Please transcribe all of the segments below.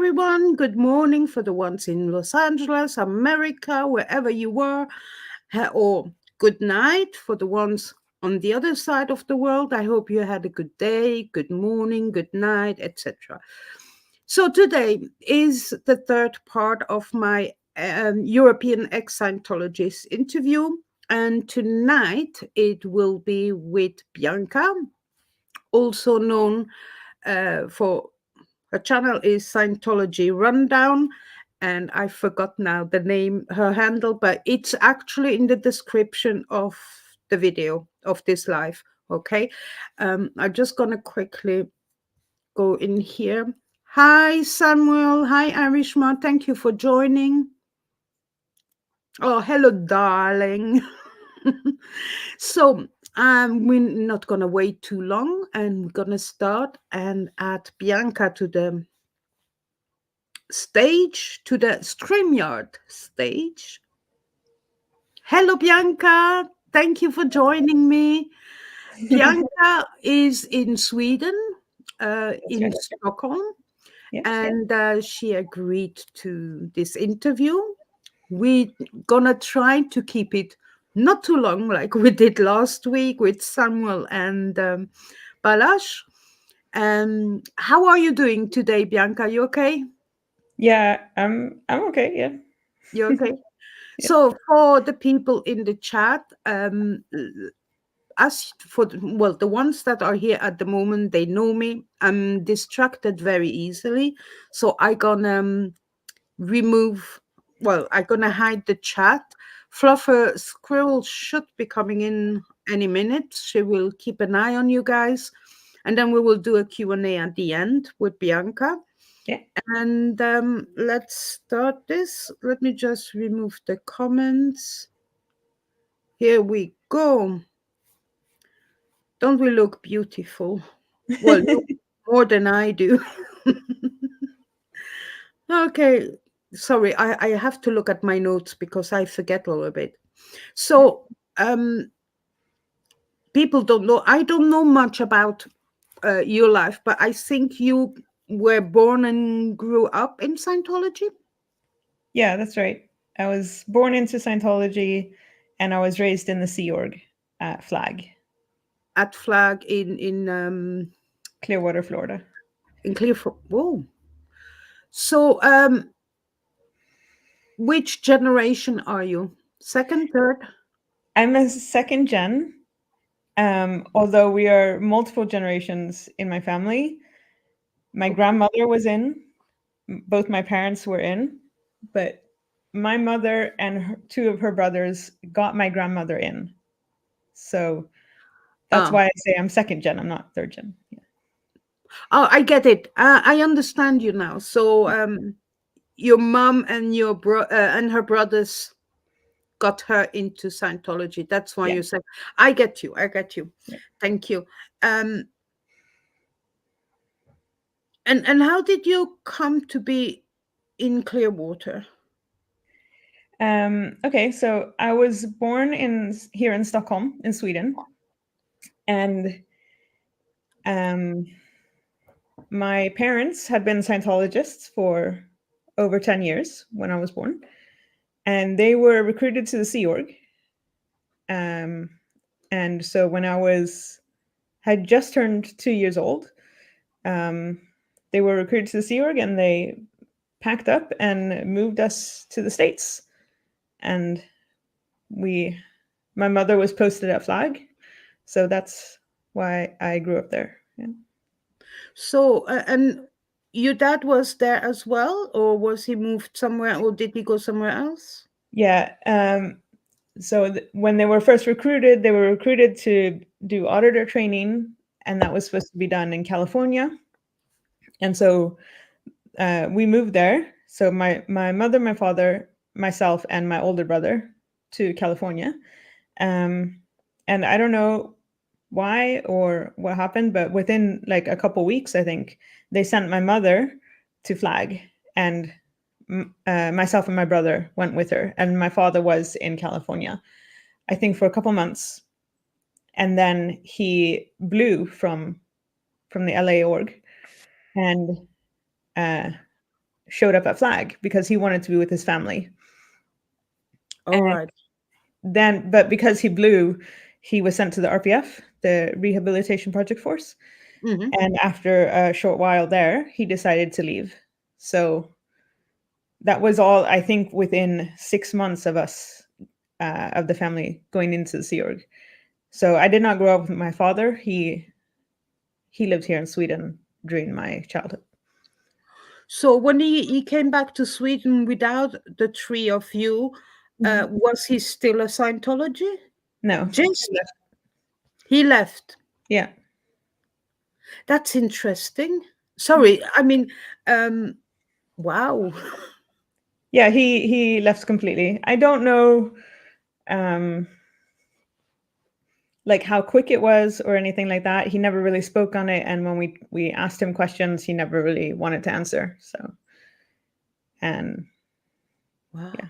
everyone. Good morning for the ones in Los Angeles, America, wherever you were, or good night for the ones on the other side of the world. I hope you had a good day, good morning, good night, etc. So today is the third part of my European Ex-Scientologist interview, and tonight it will be with Bianca, also known for her channel is Scientology Rundown, and I forgot now the name, her handle, but it's actually in the description of the video of this live. Okay, I'm just gonna quickly go in here. Hi Samuel, hi Irishman, thank you for joining. Oh, hello, darling. So we're not gonna wait too long, and we're gonna start and add Bianca to the stage, to the Streamyard stage. Hello, Bianca. Thank you for joining me. Bianca is in Sweden, in right. Stockholm, Yes. and she agreed to this interview. We're gonna try to keep it not too long, like we did last week with Samuel and Balash. How are you doing today, Bianca? You okay? Yeah, I'm okay. Yeah. You okay? Yeah. So for the people in the chat, as for the ones that are here at the moment, they know me. I'm distracted very easily, so I gonna remove. Well, I'm gonna hide the chat. Fluffer Squirrel should be coming in any minute. She will keep an eye on you guys, and then we will do a Q&A at the end with Bianca. Yeah. And let's start this. Let me just remove the comments. Here we go. Don't we look beautiful? Well, you more than I do. Okay. Sorry, I have to look at my notes because I forget a little bit. So people don't know. I don't know much about your life, but I think you were born and grew up in Scientology. Yeah, that's right. I was born into Scientology, and I was raised in the Sea Org at Flag, At Flag in Clearwater, Florida. in Clearfield. Whoa. So which generation are you? Second, third? I'm a second gen, although we are multiple generations in my family. My grandmother was in, both my parents were in, but my mother and two of her brothers got my grandmother in. So that's why I say I'm second gen. I'm not third gen. Yeah. Oh, I get it. I understand you now. So your mom and your and her brothers got her into Scientology. That's why Yeah. you said, I get you. I get you. Yeah. Thank you. And how did you come to be in Clearwater? Okay, so I was born here in Stockholm, in Sweden, and my parents had been Scientologists for over 10 years when I was born, and they were recruited to the Sea Org. And so when I had just turned 2 years old, they were recruited to the Sea Org, and they packed up and moved us to the States. And my mother was posted at Flag, so that's why I grew up there. Yeah. So, and your dad was there as well, or was he moved somewhere, or did he go somewhere else? Yeah. So when they were first recruited, they were recruited to do auditor training, and that was supposed to be done in California. And so we moved there. So my mother, my father, myself, and my older brother to California. And I don't know why or what happened, but within like a couple weeks, I think they sent my mother to Flag, and myself and my brother went with her, and my father was in California, I think, for a couple months, and then he blew from the LA org, and showed up at Flag because he wanted to be with his family. All right. Then, but because he blew, he was sent to the RPF, the Rehabilitation Project Force. Mhm. And after a short while there, he decided to leave. So that was all, I think, within 6 months of us, of the family going into the Sea Org. So I did not grow up with my father. He lived here in Sweden during my childhood. So when he came back to Sweden without the three of you, was he still a Scientology? No. Just he left. Yeah. That's interesting. Sorry, I mean, wow. Yeah, he left completely. I don't know like how quick it was or anything like that. He never really spoke on it, and when we asked him questions, he never really wanted to answer. So, and Wow. yeah.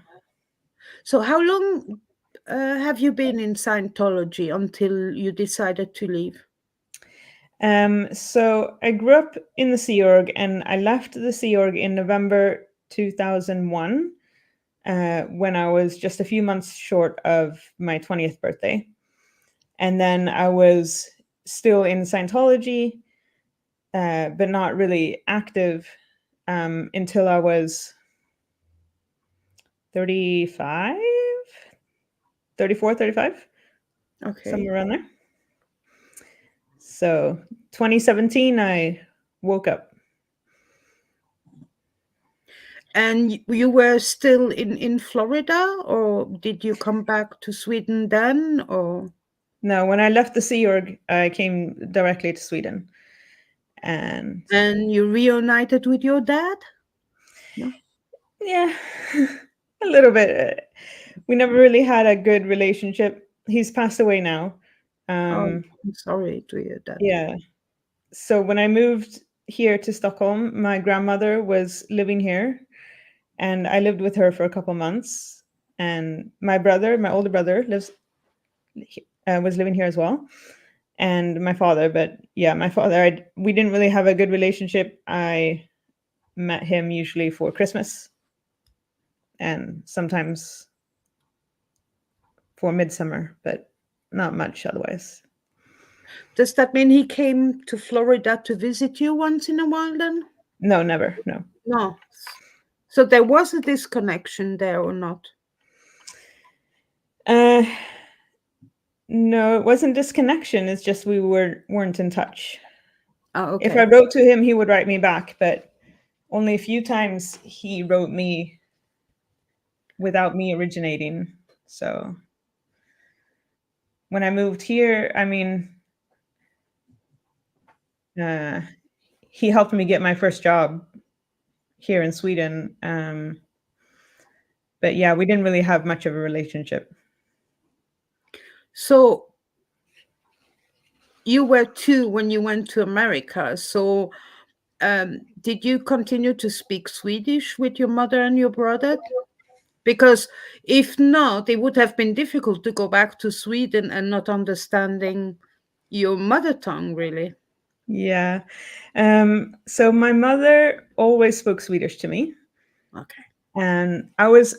So how long have you been in Scientology until you decided to leave? So I grew up in the Sea Org, and I left the Sea Org in November 2001, when I was just a few months short of my 20th birthday. And then I was still in Scientology, but not really active until I was 35, 34, 35, Okay. somewhere around there. So 2017, I woke up. And you were still in Florida, or did you come back to Sweden then, or? No, when I left the Sea Org, I came directly to Sweden. And You reunited with your dad? No. yeah, a little bit. We never really had a good relationship. He's passed away now. Oh, I'm sorry to hear that. Yeah. So when I moved here to Stockholm, my grandmother was living here, and I lived with her for a couple months. And my brother, my older brother, was living here as well, and my father. But yeah, my father, we didn't really have a good relationship. I met him usually for Christmas, and sometimes for midsummer, but not much otherwise. Does that mean he came to Florida to visit you once in a while then? No, never. No. No. So there was a disconnection there or not? No, it wasn't disconnection. It's just we weren't in touch. Oh, If I okay. wrote to him, he would write me back, but only a few times he wrote me without me originating. So when I moved here, I mean, he helped me get my first job here in Sweden. But yeah, we didn't really have much of a relationship. So you were 2 when you went to America. So did you continue to speak Swedish with your mother and your brother? Because if not, it would have been difficult to go back to Sweden and not understanding your mother tongue, really. Yeah. So my mother always spoke Swedish to me. Okay. And I was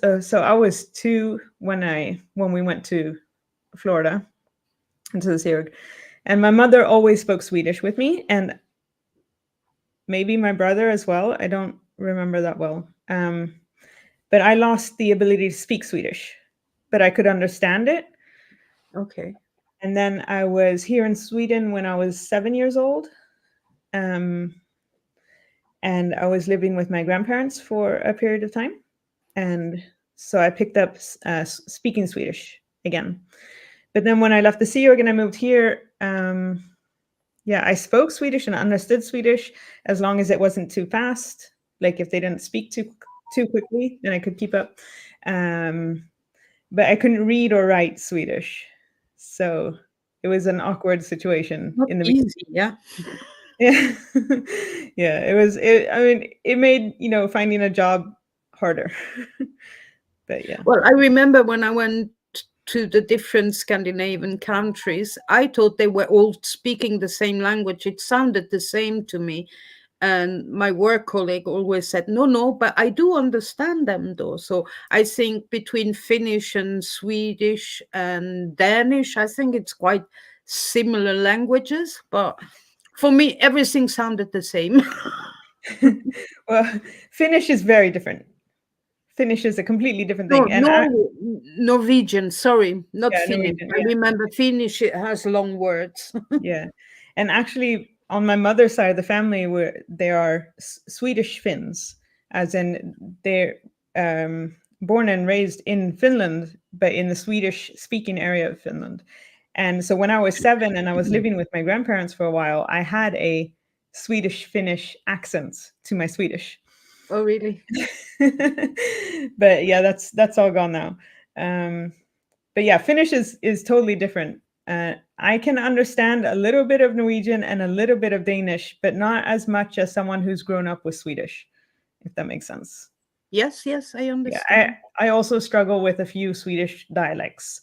2 when we went to Florida into the Sea Org. And my mother always spoke Swedish with me, and maybe my brother as well. I don't remember that well. But I lost the ability to speak Swedish, but I could understand it. Okay. And then I was here in Sweden when I was 7 years old. And I was living with my grandparents for a period of time. And so I picked up speaking Swedish again. But then when I left the Sea Org and I moved here, I spoke Swedish and understood Swedish as long as it wasn't too fast. Like if they didn't speak too quickly, then I could keep up. But I couldn't read or write Swedish. So it was an awkward situation Not in the easy, yeah. Yeah. Yeah, I mean, it made, finding a job harder. But yeah. Well, I remember when I went to the different Scandinavian countries, I thought they were all speaking the same language. It sounded the same to me. And my work colleague always said, no, no, but I do understand them though. So I think between Finnish and Swedish and Danish, I think it's quite similar languages, but for me, everything sounded the same. Well, Finnish is very different. Finnish is a completely different No, thing. And Norwegian, sorry, not yeah, Finnish. Norwegian, I remember Finnish, it has long words. yeah. And actually, on my mother's side of the family, where they are Swedish Finns, as in they're born and raised in Finland, but in the Swedish-speaking area of Finland. And so when I was 7 and I was living with my grandparents for a while, I had a Swedish-Finnish accent to my Swedish. Oh, really? But yeah, that's all gone now. But yeah, Finnish is totally different. I can understand a little bit of Norwegian and a little bit of Danish, but not as much as someone who's grown up with Swedish, if that makes sense. Yes, yes, I Yeah, understand. I also struggle with a few Swedish dialects.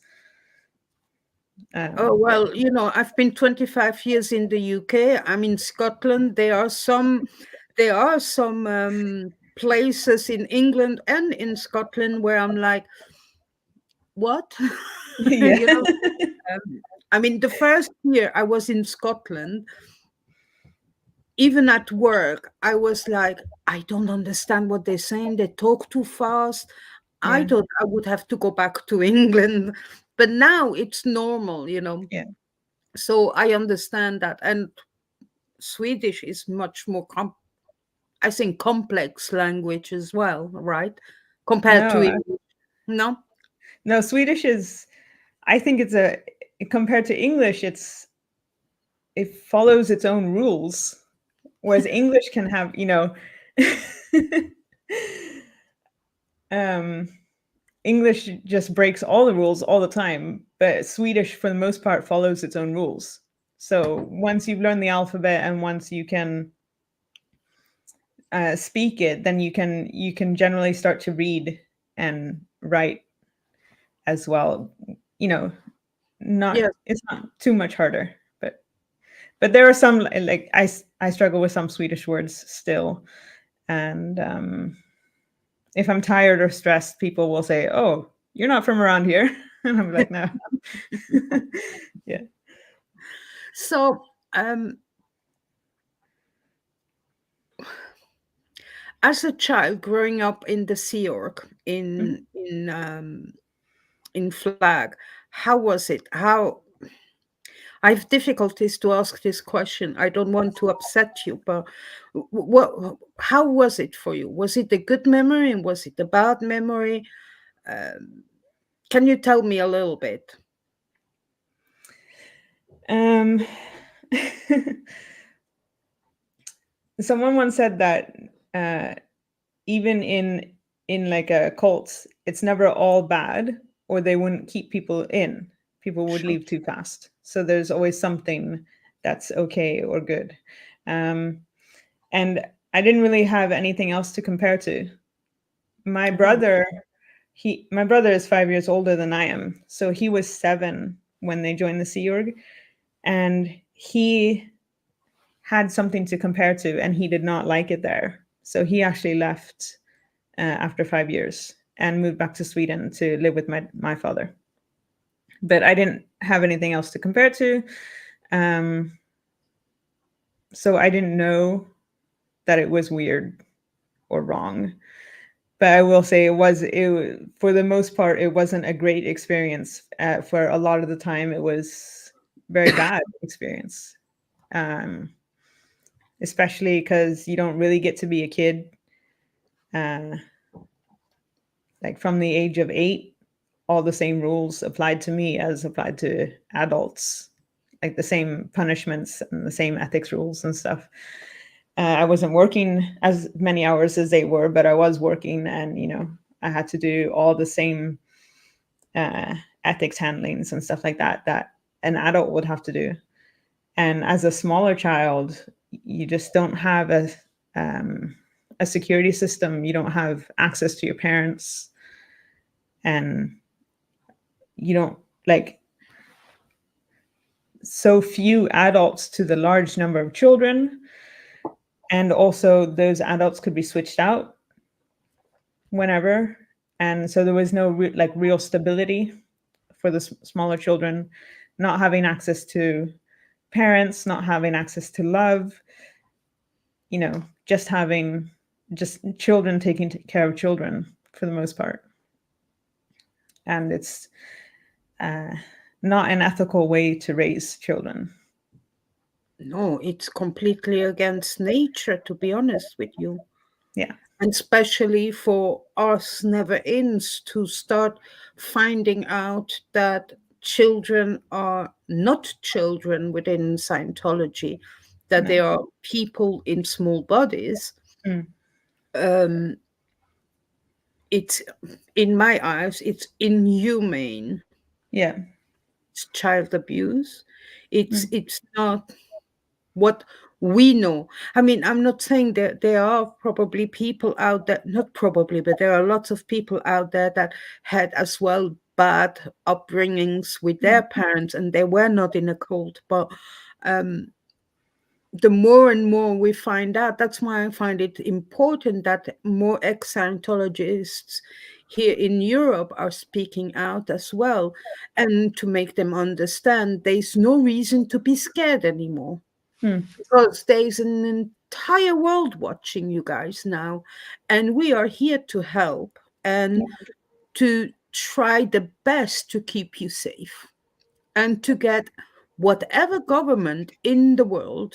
Oh, well, you know, I've been 25 years in the UK. I'm in Scotland. There are some places in England and in Scotland where I'm like, what? Yeah. You know, I mean, the first year I was in Scotland, even at work, I was like, I don't understand what they're saying. They talk too fast. I Yeah. thought I would have to go back to England, but now it's normal, you know. Yeah. So I understand that. And Swedish is much more, I think, complex language as well, right? Compared to No, English. No? no, Swedish is, I think it's compared to English, it follows its own rules. Whereas English can have, um, English just breaks all the rules all the time, but Swedish, for the most part, follows its own rules. So once you've learned the alphabet and once you can speak it, then you can generally start to read and write as well. You know, Yes. it's not too much harder, but there are some, like I struggle with some Swedish words still, and if I'm tired or stressed, people will say, "Oh, you're not from around here," and I'm like, "No." Yeah. So, as a child growing up in the Sea Org in Flag, how was it? I have difficulties to ask this question. I don't want to upset you, but what? How was it for you? Was it a good memory and was it a bad memory? Can you tell me a little bit? Um, someone once said that even in like a cult, it's never all bad, or they wouldn't keep people in. People would Sure. leave too fast. So there's always something that's okay or good. And I didn't really have anything else to compare to. My Oh, brother, my brother is 5 years older than I am, so he was 7 when they joined the Sea Org, and he had something to compare to, and he did not like it there. So he actually left after 5 years and moved back to Sweden to live with my father. But I didn't have anything else to compare to, so I didn't know that it was weird or wrong. But I will say it for the most part, it wasn't a great experience. For a lot of the time, it was very bad experience, especially because you don't really get to be a kid. Like from the age of 8, all the same rules applied to me as applied to adults, like the same punishments and the same ethics rules and stuff. I wasn't working as many hours as they were, but I was working, and I had to do all the same ethics handlings and stuff like that an adult would have to do. And as a smaller child, you just don't have a security system. You don't have access to your parents, and you don't, like, so few adults to the large number of children. And also those adults could be switched out whenever. And so there was no real stability for the smaller children, not having access to parents, not having access to love, just having children taking care of children for the most part. And it's not an ethical way to raise children. No, it's completely against nature, to be honest with you. Yeah. And especially for us never-ins to start finding out that children are not children within Scientology, that they are people in small bodies. It's, in my eyes, it's inhumane. Yeah. It's child abuse. It's not what we know. I mean, I'm not saying that there are probably people out there, not probably, but there are lots of people out there that had as well bad upbringings with their parents and they were not in a cult. But the more and more we find out, that's why I find it important that more ex-Scientologists here in Europe are speaking out as well, and to make them understand there's no reason to be scared anymore. Because there's an entire world watching you guys now, and we are here to help and to try the best to keep you safe and to get whatever government in the world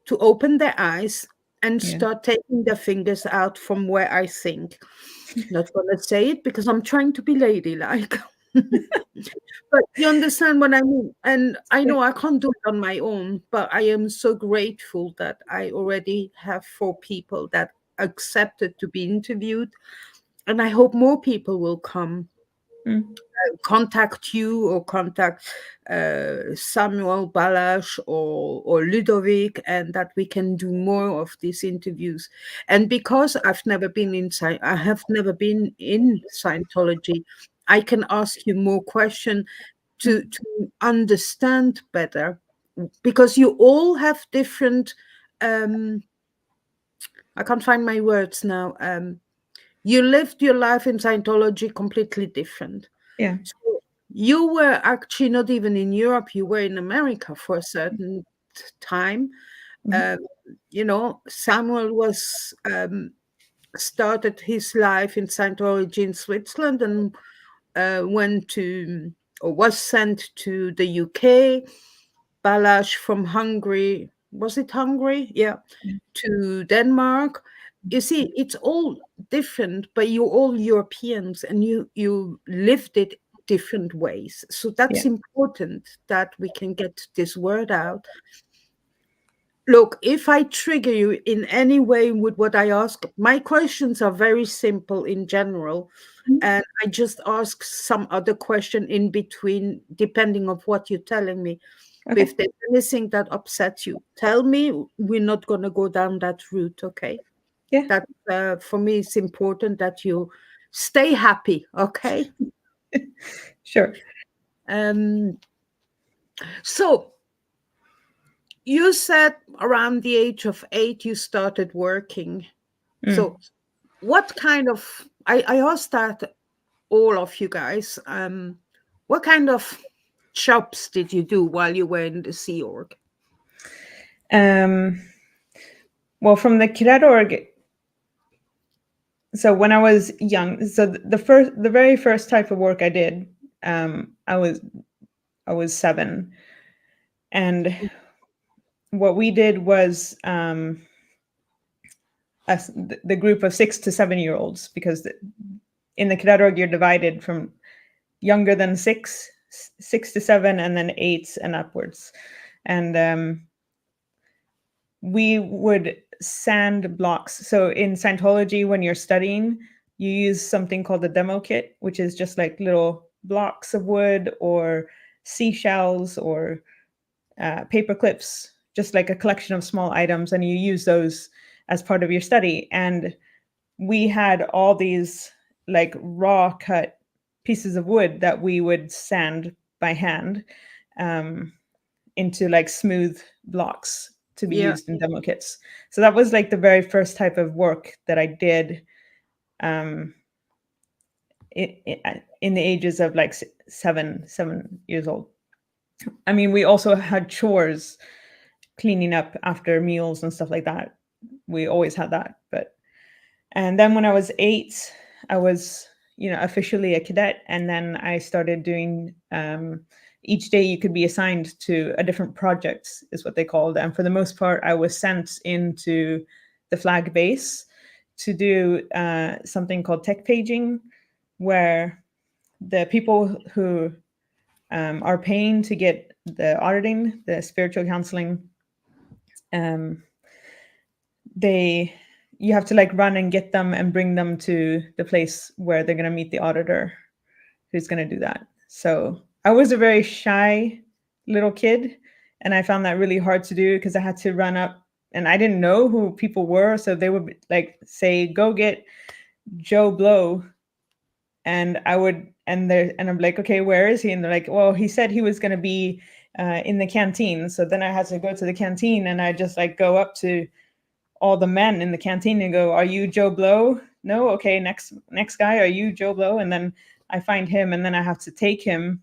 to open their eyes and start taking their fingers out from where I think. Not gonna say it because I'm trying to be ladylike. But you understand what I mean? And I know I can't do it on my own, but I am so grateful that I already have 4 people that accepted to be interviewed. And I hope more people will come, contact you or contact Samuel Balash or Ludovic, and that we can do more of these interviews. And because I have never been in Scientology, I can ask you more questions to understand better, because you all have different I can't find my words now. You lived your life in Scientology completely different. Yeah. So you were actually not even in Europe, you were in America for a certain time. Samuel was started his life in Scientology in Switzerland and went to or was sent to the UK. Balash from Hungary, was it Hungary? Yeah, to Denmark. You see, it's all different, but you're all Europeans and you lived it different ways. So that's important that we can get this word out. Look, if I trigger you in any way with what I ask, my questions are very simple in general. And I just ask some other question in between, depending on what you're telling me. Okay. If there's anything that upsets you, tell me. We're not going to go down that route, okay? Yeah. That for me, it's important that you stay happy, okay? Sure. So you said around the age of 8 you started working. So what kind of, I asked that all of you guys, what kind of jobs did you do while you were in the Sea Org? Well, from the Cadet Org, so when I was young, so the very first type of work I did, I was 7, and what we did was the group of 6 to 7-year-olds, because in the Cadet Org you're divided from younger than 6 to 7, and then 8 and upwards, and we would sand blocks. So in Scientology, when you're studying, you use something called the demo kit, which is just like little blocks of wood or seashells or paper clips, just like a collection of small items, and you use those as part of your study. And we had all these like raw cut pieces of wood that we would sand by hand into like smooth blocks to be Yeah. used in demo kits. So that was like the very first type of work that I did in the ages of like 7 years old. I mean, we also had chores, cleaning up after meals and stuff like that. We always had that. And then when I was 8, I was, officially a cadet. And then I started doing, each day you could be assigned to a different project, is what they called. And for the most part, I was sent into the flag base to do something called tech paging, where the people who are paying to get the auditing, the spiritual counseling, you have to like run and get them and bring them to the place where they're going to meet the auditor who's going to do that. So I was a very shy little kid, and I found that really hard to do because I had to run up and I didn't know who people were. So they would like say, go get Joe Blow. And I would, and I'm like, okay, where is he? And they're like, well, he said he was going to be in the canteen. So then I had to go to the canteen, and I just like go up to all the men in the canteen and go, are you Joe Blow? No. Okay. Next guy. Are you Joe Blow? And then I find him, and then I have to take him.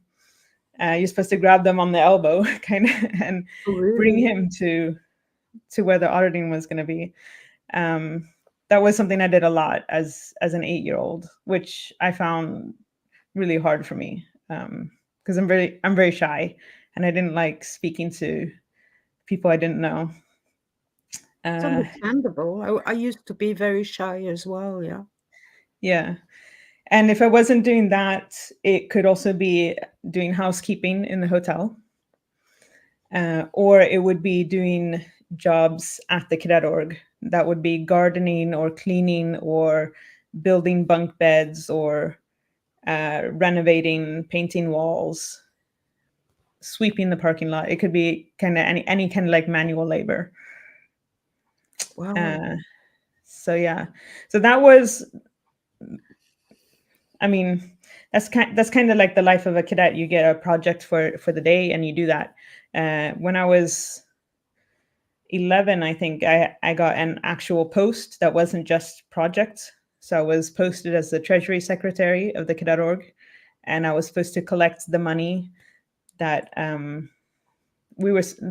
You're supposed to grab them on the elbow kind of and bring him to where the auditing was going to be. That was something I did a lot as an 8-year-old, which I found really hard for me because I'm very shy, and I didn't like speaking to people I didn't know. It's understandable. I used to be very shy as well. Yeah. Yeah. And if I wasn't doing that, it could also be doing housekeeping in the hotel, or it would be doing jobs at the cadet org. That would be gardening or cleaning or building bunk beds or renovating, painting walls, sweeping the parking lot. It could be kind of any kind of like manual labor. Wow. So yeah, so that was, I mean, that's kind of like the life of a cadet. You get a project for the day, and you do that. When I was 11, I think I got an actual post that wasn't just projects. So I was posted as the treasury secretary of the cadet org, and I was supposed to collect the money that the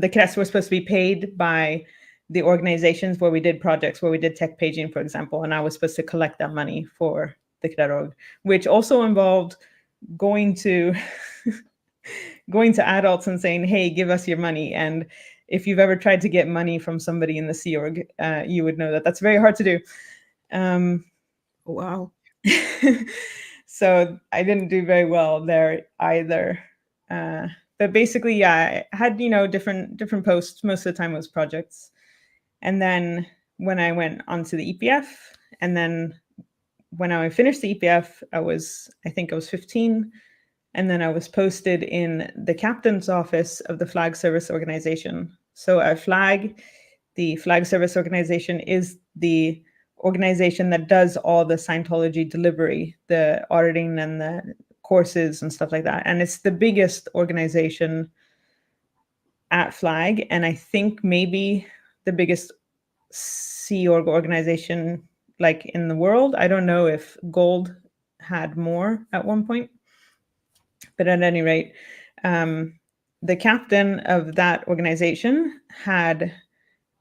cadets were supposed to be paid by the organizations where we did projects, where we did tech paging, for example, and I was supposed to collect that money for the cadet org, which also involved going to adults and saying, hey, give us your money. And if you've ever tried to get money from somebody in the Sea Org, you would know that that's very hard to do. Wow. So I didn't do very well there either. But basically, yeah, I had, different posts. Most of the time it was projects. And then when I went onto the EPF, and then when I finished the EPF, I think I was 15. And then I was posted in the captain's office of the Flag Service Organization. So a flag, the Flag Service Organization, is the organization that does all the Scientology delivery, the auditing and the courses and stuff like that. And it's the biggest organization at Flag. And I think maybe the biggest Sea Org organization like in the world. I don't know if Gold had more at one point. But at any rate, the captain of that organization had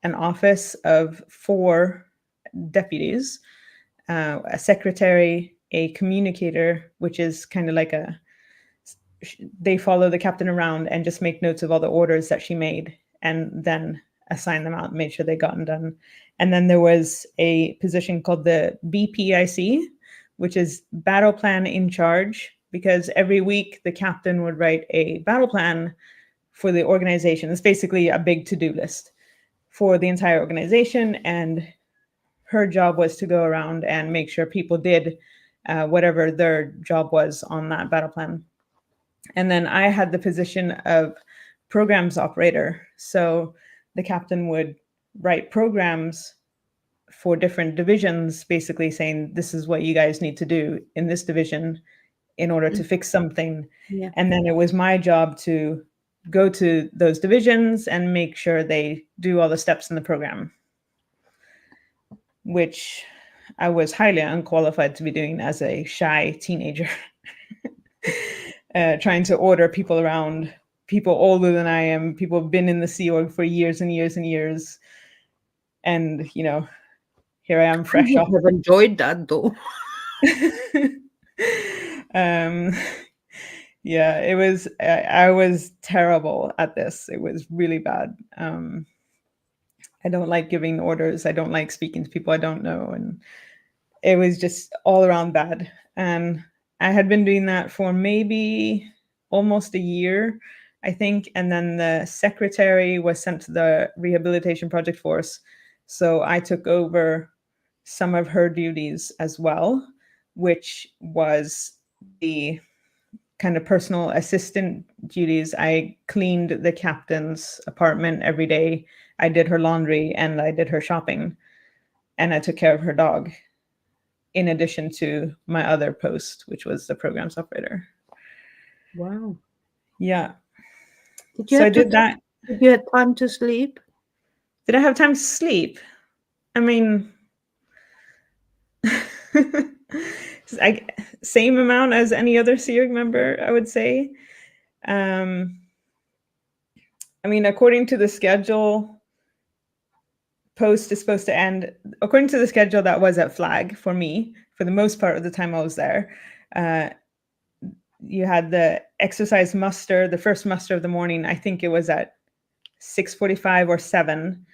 an office of 4 deputies, a secretary, a communicator, which is kind of like they follow the captain around and just make notes of all the orders that she made and then assign them out and make sure they gotten done. And then there was a position called the BPIC, which is Battle Plan in Charge, because every week the captain would write a battle plan for the organization. It's basically a big to-do list for the entire organization. And her job was to go around and make sure people did whatever their job was on that battle plan. And then I had the position of programs operator. So the captain would write programs for different divisions, basically saying, this is what you guys need to do in this division in order to fix something. Yeah. And then it was my job to go to those divisions and make sure they do all the steps in the program, which I was highly unqualified to be doing as a shy teenager. Trying to order people around, people older than I am, people have been in the Sea Org for years and years and years. And, you know, here I am I fresh off. would have enjoyed that though. Yeah, it was, I was terrible at this. It was really bad. I don't like giving orders. I don't like speaking to people I don't know. And it was just all around bad. And I had been doing that for maybe almost a year, I think. And then the secretary was sent to the rehabilitation project force. So I took over some of her duties as well, which was the kind of personal assistant duties. I cleaned the captain's apartment every day. I did her laundry and I did her shopping. And I took care of her dog, in addition to my other post, which was the programs operator. Wow. Yeah. So I did that. Did you have time to sleep? Did I have time to sleep? I mean, same amount as any other Sea Org member, I would say. I mean, according to the schedule, post is supposed to end, according to the schedule that was at Flag for me, for the most part of the time I was there. You had the exercise muster, the first muster of the morning. I think it was at 6:45 or 7.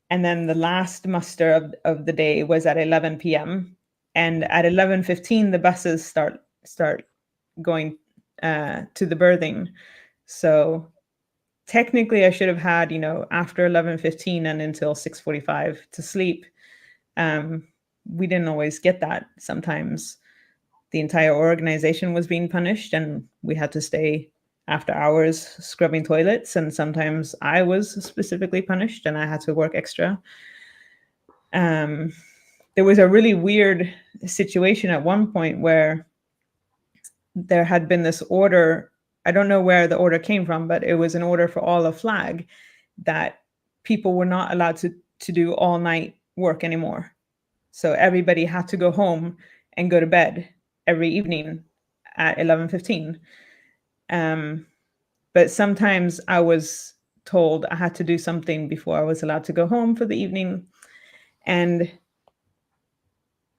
And then the last muster of the day was at 11 p.m. And at 11:15, the buses start going to the berthing. So technically I should have had, you know, after 11:15 and until 6:45 to sleep. We didn't always get that. Sometimes the entire organization was being punished and we had to stay after hours scrubbing toilets. And sometimes I was specifically punished and I had to work extra. There was a really weird situation at one point where there had been this order. I don't know where the order came from, but it was an order for all of Flag that people were not allowed to do all night work anymore. So everybody had to go home and go to bed every evening at 11:15. But sometimes I was told I had to do something before I was allowed to go home for the evening. And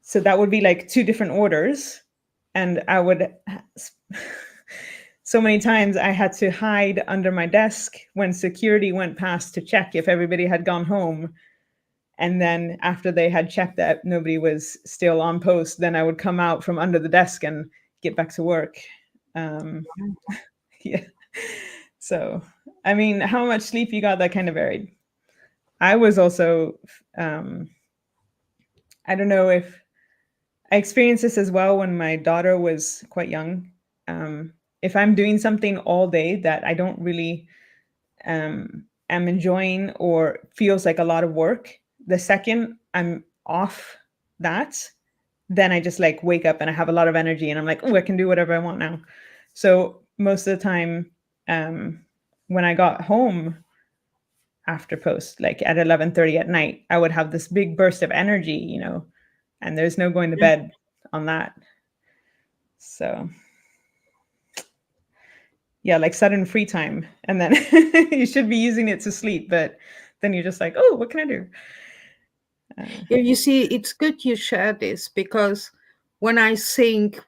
so that would be like 2 different orders. And I would, so many times I had to hide under my desk when security went past to check if everybody had gone home. And then after they had checked that nobody was still on post, then I would come out from under the desk and get back to work. Yeah. So, I mean, how much sleep you got, that kind of varied. I was also, I don't know if I experienced this as well when my daughter was quite young. If I'm doing something all day that I don't really am enjoying or feels like a lot of work, the second I'm off that, then I just like wake up and I have a lot of energy and I'm like, oh, I can do whatever I want now. So most of the time, when I got home after post, like at 11:30 at night, I would have this big burst of energy, you know, and there's no going to bed on that. So yeah, like sudden free time. And then you should be using it to sleep, but then you're just like, oh, what can I do? Yeah, you see, it's good you share this, because when I think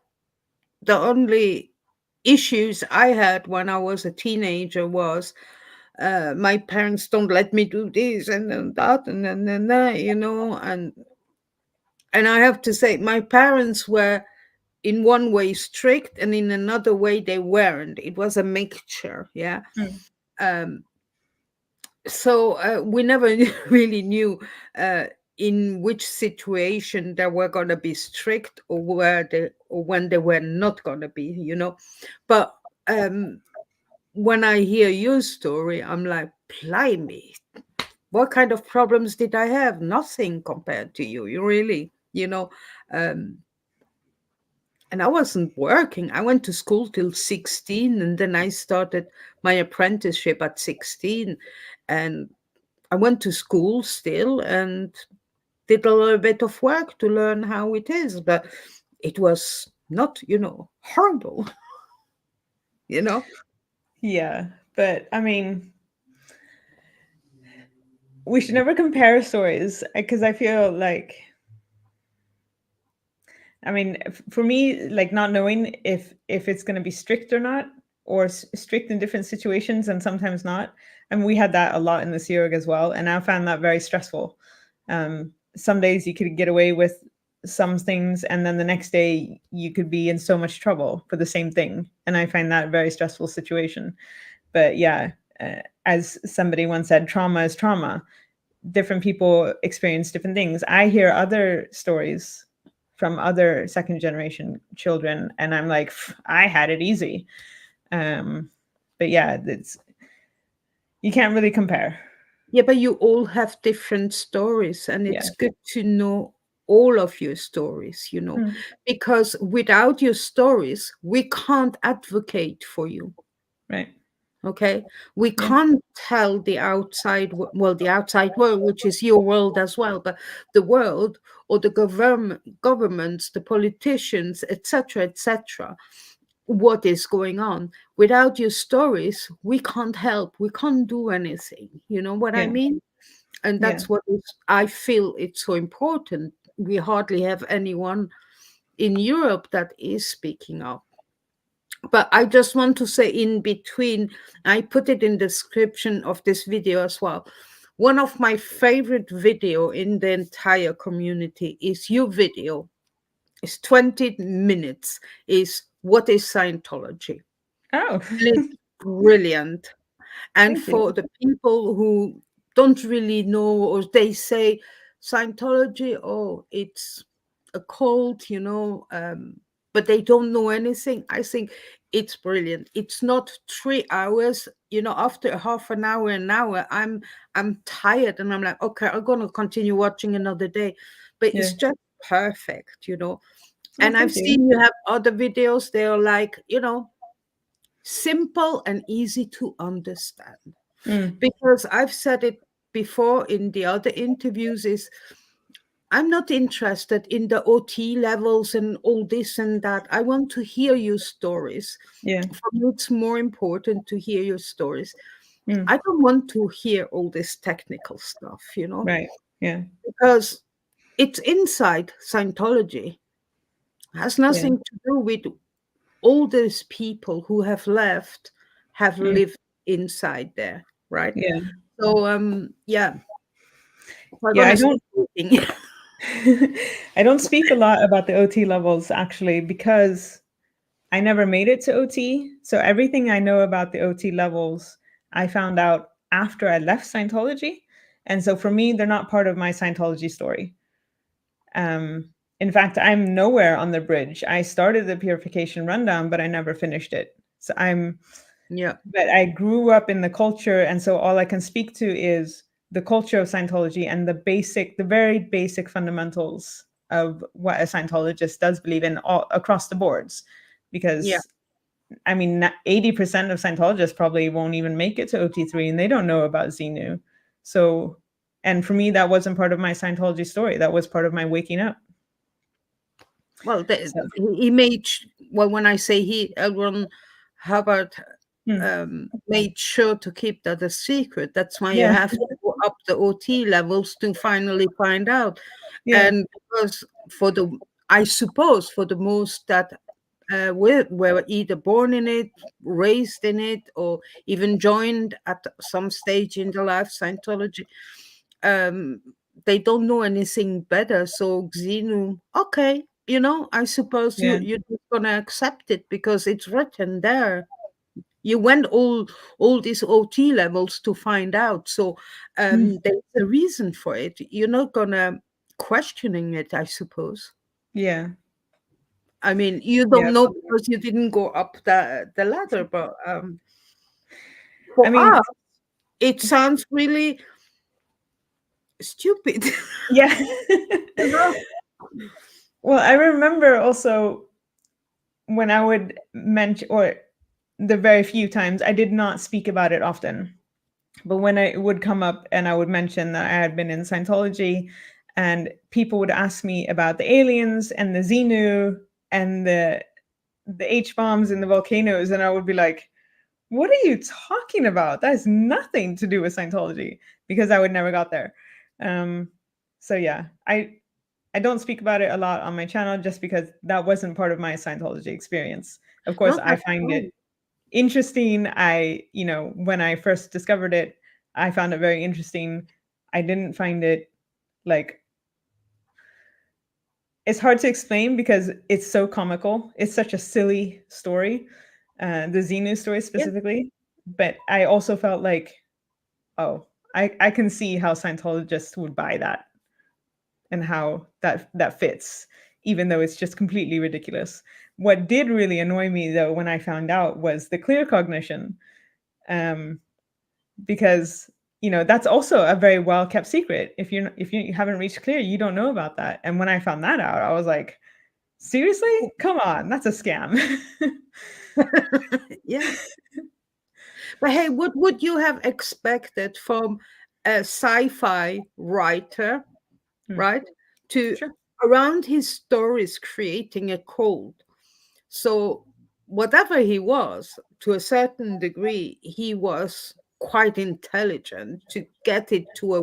the only issues I had when I was a teenager was my parents don't let me do this and then that and then that, you know, and I have to say my parents were in one way strict and in another way they weren't. It was a mixture, yeah. So we never really knew in which situation they were going to be strict or when they were not going to be, you know. But when I hear your story, I'm like, blimey, what kind of problems did I have? Nothing compared to you. You really, you know. And and I wasn't working. I went to school till 16, and then I started my apprenticeship at 16. And I went to school still and did a little bit of work to learn how it is, but it was not, horrible, you know? Yeah. But I mean, we should never compare stories because I feel like, I mean, for me, like not knowing if it's going to be strict or not, or strict in different situations and sometimes not. And we had that a lot in the Sea Org as well, and I found that very stressful. Some days you could get away with some things, and then the next day you could be in so much trouble for the same thing, and I find that a very stressful situation. But yeah, as somebody once said, trauma is trauma. Different people experience different things. I hear other stories from other second generation children, and I'm like, I had it easy. But yeah, you can't really compare. Yeah, but you all have different stories, and Yeah. it's good to know all of your stories, Mm. because without your stories, we can't advocate for you. Right. Okay, we Yeah. can't tell the outside, well, the outside world, which is your world as well, but the world or the governments, the politicians, etc., etc., what is going on. Without your stories, we can't help, we can't do anything. You know what I Yeah. mean? And Yeah. that's what I feel it's so important. We hardly have anyone in Europe that is speaking up. But I just want to say in between, I put it in the description of this video as well. One of my favorite video in the entire community is your video. It's 20 minutes. Is what is Scientology? Oh, And it's brilliant. And thank you. for the people who don't really know, or they say Scientology, oh, it's a cult, but they don't know anything. I think it's brilliant. It's not 3 hours, after half an hour, I'm tired and I'm like, okay, I'm gonna continue watching another day. But Yeah. it's just perfect. Oh, And I've thank you. seen you have other videos, they're like, simple and easy to understand. Mm. Because I've said it before in the other interviews, is I'm not interested in the OT levels and all this and that. I want to hear your stories. Yeah. For me, it's more important to hear your stories. Mm. I don't want to hear all this technical stuff, Right. Yeah. because it's inside Scientology. It has Yeah. nothing to do with all these people who have left, have Mm. lived inside there, right? Yeah. So yeah. We're Yeah. I gonna don't. start eating. I don't speak a lot about the OT levels actually because I never made it to OT. So everything I know about the OT levels, I found out after I left Scientology. And so for me, they're not part of my Scientology story. In fact, I'm nowhere on the bridge. I started the purification rundown, but I never finished it. So Yeah. but I grew up in the culture. And so all I can speak to is the culture of Scientology and the very basic fundamentals of what a Scientologist does believe in all across the boards. Yeah. Because I mean, 80% of Scientologists probably won't even make it to OT3 and they don't know about Zenu. So, and for me, that wasn't part of my Scientology story. That was part of my waking up. Well, So, he made, well, when I say he, Elron Hubbard hmm, made sure to keep that a secret. That's why you yeah, have to go up the OT levels to finally find out. yeah, And because I suppose for the most that were either born in it, raised in it, or even joined at some stage in their life Scientology, um, they don't know anything better. So Xenu, okay, I suppose yeah, you're just gonna accept it because it's written there. You went all these OT levels to find out. So hmm, there's a reason for it. You're not gonna questioning it, I suppose. yeah, I mean, you yeah. don't know because you didn't go up the ladder, but I for mean, us, it sounds really stupid. yeah. You know? Well, I remember also when I would mention, or the very few times, I did not speak about it often. But when it would come up and I would mention that I had been in Scientology, and people would ask me about the aliens and the Zenu and the H bombs and the volcanoes, and I would be like, "What are you talking about? That has nothing to do with Scientology," because I would never got there. So yeah, I don't speak about it a lot on my channel just because that wasn't part of my Scientology experience. Of course, No, I that's find fine. it interesting. When I first discovered it, I found it very interesting. I didn't find it like, it's hard to explain because it's so comical. It's such a silly story, the Zenu story Yeah. specifically. But I also felt like, oh, I can see how Scientologists would buy that and how that fits, even though it's just completely ridiculous. What did really annoy me though when I found out was the clear cognition, because that's also a very well kept secret. If you haven't reached clear, you don't know about that. And when I found that out, I was like, seriously, come on, that's a scam. Yeah. But hey, what would you have expected from a sci-fi writer, Hmm, right? To sure. around his stories creating a cult. So whatever he was, to a certain degree, he was quite intelligent to get it to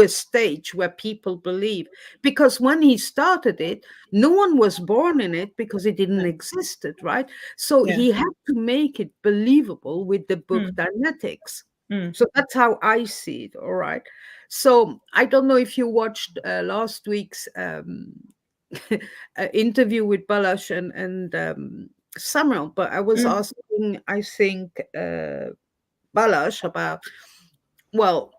a stage where people believe. Because when he started it, no one was born in it because it didn't Yeah. existed, right? So Yeah. he had to make it believable with the book Hmm, Dynetics. hmm, So that's how I see it. All right. So I don't know if you watched last week's interview with Balash and Samuel, but I was hmm. asking, I think, Balash about, well,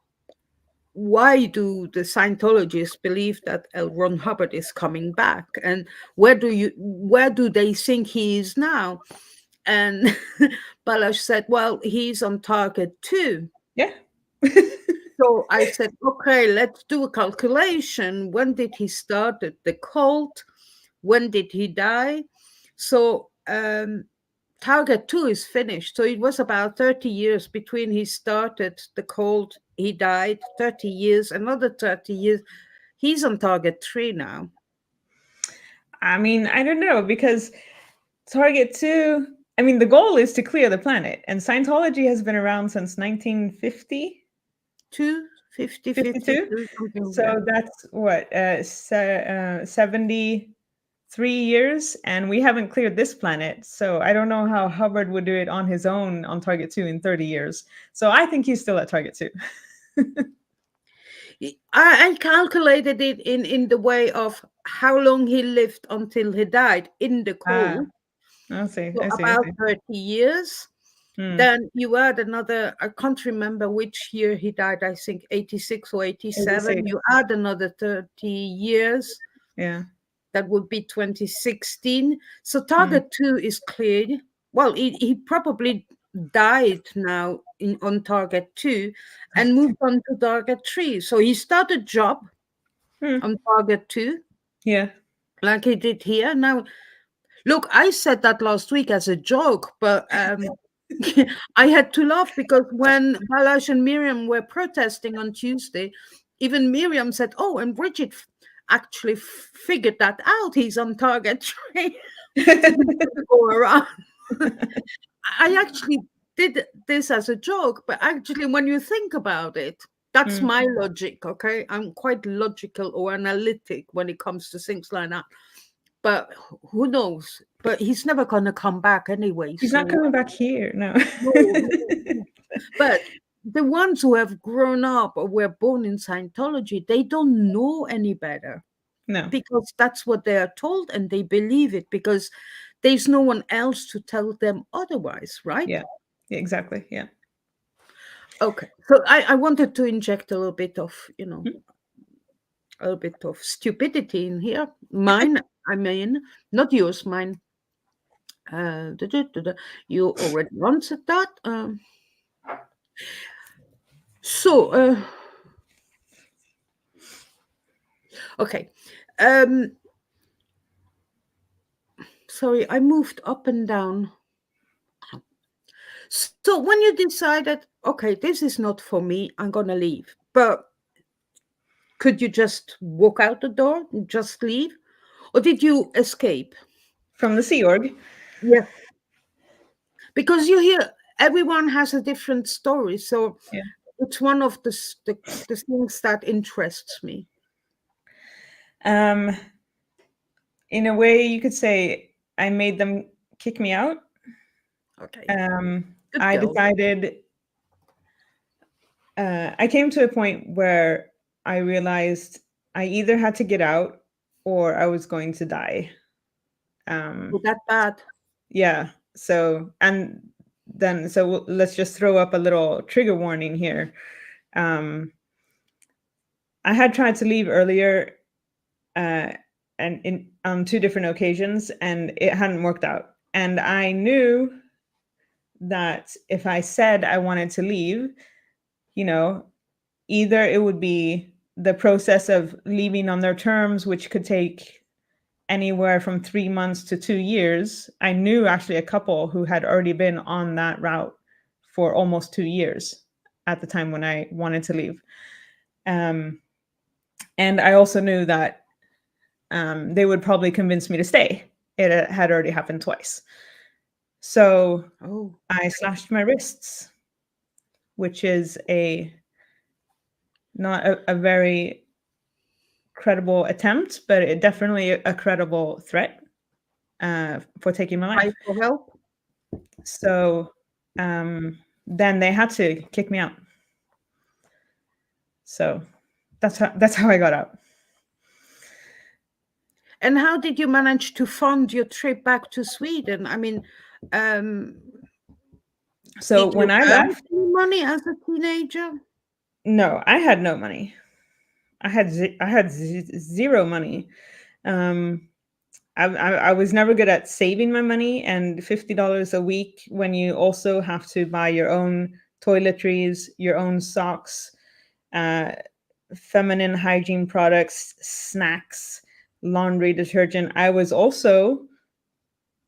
why do the Scientologists believe that L. Ron Hubbard is coming back, and where do they think he is now? And Balash said, well, he's on target too. Yeah. So I said, okay, let's do a calculation. When did he start the cult? When did he die? So Target 2 is finished. So it was about 30 years between he started the cult, he died, 30 years, another 30 years. He's on Target 3 now. I mean, I don't know, because Target 2, I mean, the goal is to clear the planet, and Scientology has been around since 1950, 2, 50, 52. 52, something like that. So that's what, 73 years, and we haven't cleared this planet. So I don't know how Hubbard would do it on his own on Target 2 in 30 years. So I think he's still at Target 2. I calculated it in the way of how long he lived until he died in the Ah, cult. I see, So I see, I about see. 30 years. Hmm. Then you add another, I can't remember which year he died, I think 86 or 87. 86. You add another 30 years, Yeah. that would be 2016. So Hmm. Target 2 is cleared. Well, he probably died now on Target 2 and moved on to Target 3. So he started job Hmm. on Target 2, Yeah. like he did here. Now, look, I said that last week as a joke, but I had to laugh because when Balash and Miriam were protesting on Tuesday, even Miriam said, "Oh, and Bridget actually figured that out. He's on target train, so he doesn't go around." I actually did this as a joke, but actually, when you think about it, that's Hmm. my logic. Okay, I'm quite logical or analytic when it comes to things like that. But who knows? But he's never gonna come back anyway. He's not So coming back here. No. no, no, no. But the ones who have grown up or were born in Scientology, they don't know any better No. because that's what they are told and they believe it because there's no one else to tell them otherwise, right? Yeah. Yeah, exactly. Yeah. Okay. So I wanted to inject a little bit of, Hmm. a little bit of stupidity in here. Mine, I mean, not yours, mine. You already answered that. So, okay. Um, sorry, I moved up and down. So when you decided, okay, this is not for me, I'm gonna leave. But could you just walk out the door and just leave? Or did you escape? From the Sea Org. Yeah. Because you hear everyone has a different story. So Yeah. it's one of the things that interests me. In a way, you could say I made them kick me out. Okay. Good I girl. decided, I came to a point where I realized I either had to get out or I was going to die. Was that bad? Yeah. So, and then, so let's just throw up a little trigger warning here. I had tried to leave earlier, and on two different occasions, and it hadn't worked out. And I knew that if I said I wanted to leave, you know, either it would be the process of leaving on their terms, which could take anywhere from 3 months to 2 years. I knew actually a couple who had already been on that route for almost 2 years at the time when I wanted to leave. And I also knew that they would probably convince me to stay. It had already happened twice. So I slashed my wrists, which is not a very credible attempt, but it definitely a credible threat for taking my life. Cry for help? So then they had to kick me out. So that's how I got out. And how did you manage to fund your trip back to Sweden? I mean, So did when you I earn left, any money as a teenager? no, I had no money. I had zero money. I was never good at saving my money, and $50 a week when you also have to buy your own toiletries, your own socks, feminine hygiene products, snacks, laundry detergent. I was also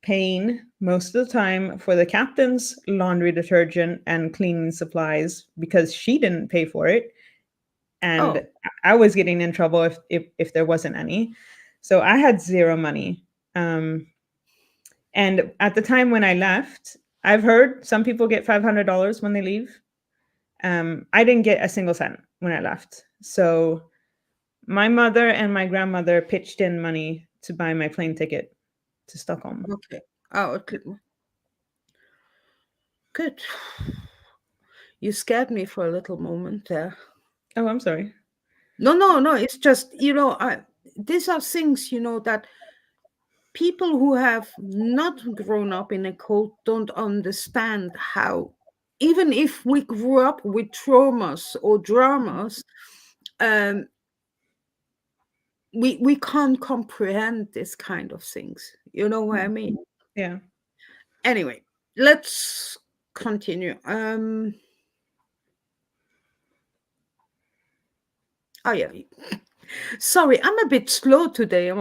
paying most of the time for the captain's laundry detergent and cleaning supplies because she didn't pay for it. And I was getting in trouble if there wasn't any. So I had zero money. And at the time when I left, I've heard some people get $500 when they leave. I didn't get a single cent when I left. So my mother and my grandmother pitched in money to buy my plane ticket to Stockholm. Okay. Oh, okay. Good. You scared me for a little moment there. Oh, I'm sorry. No. It's just, these are things, that people who have not grown up in a cult don't understand how, even if we grew up with traumas or dramas, we can't comprehend this kind of things. You know what I mean? Yeah. Anyway, let's continue. Oh yeah. Sorry, I'm a bit slow today.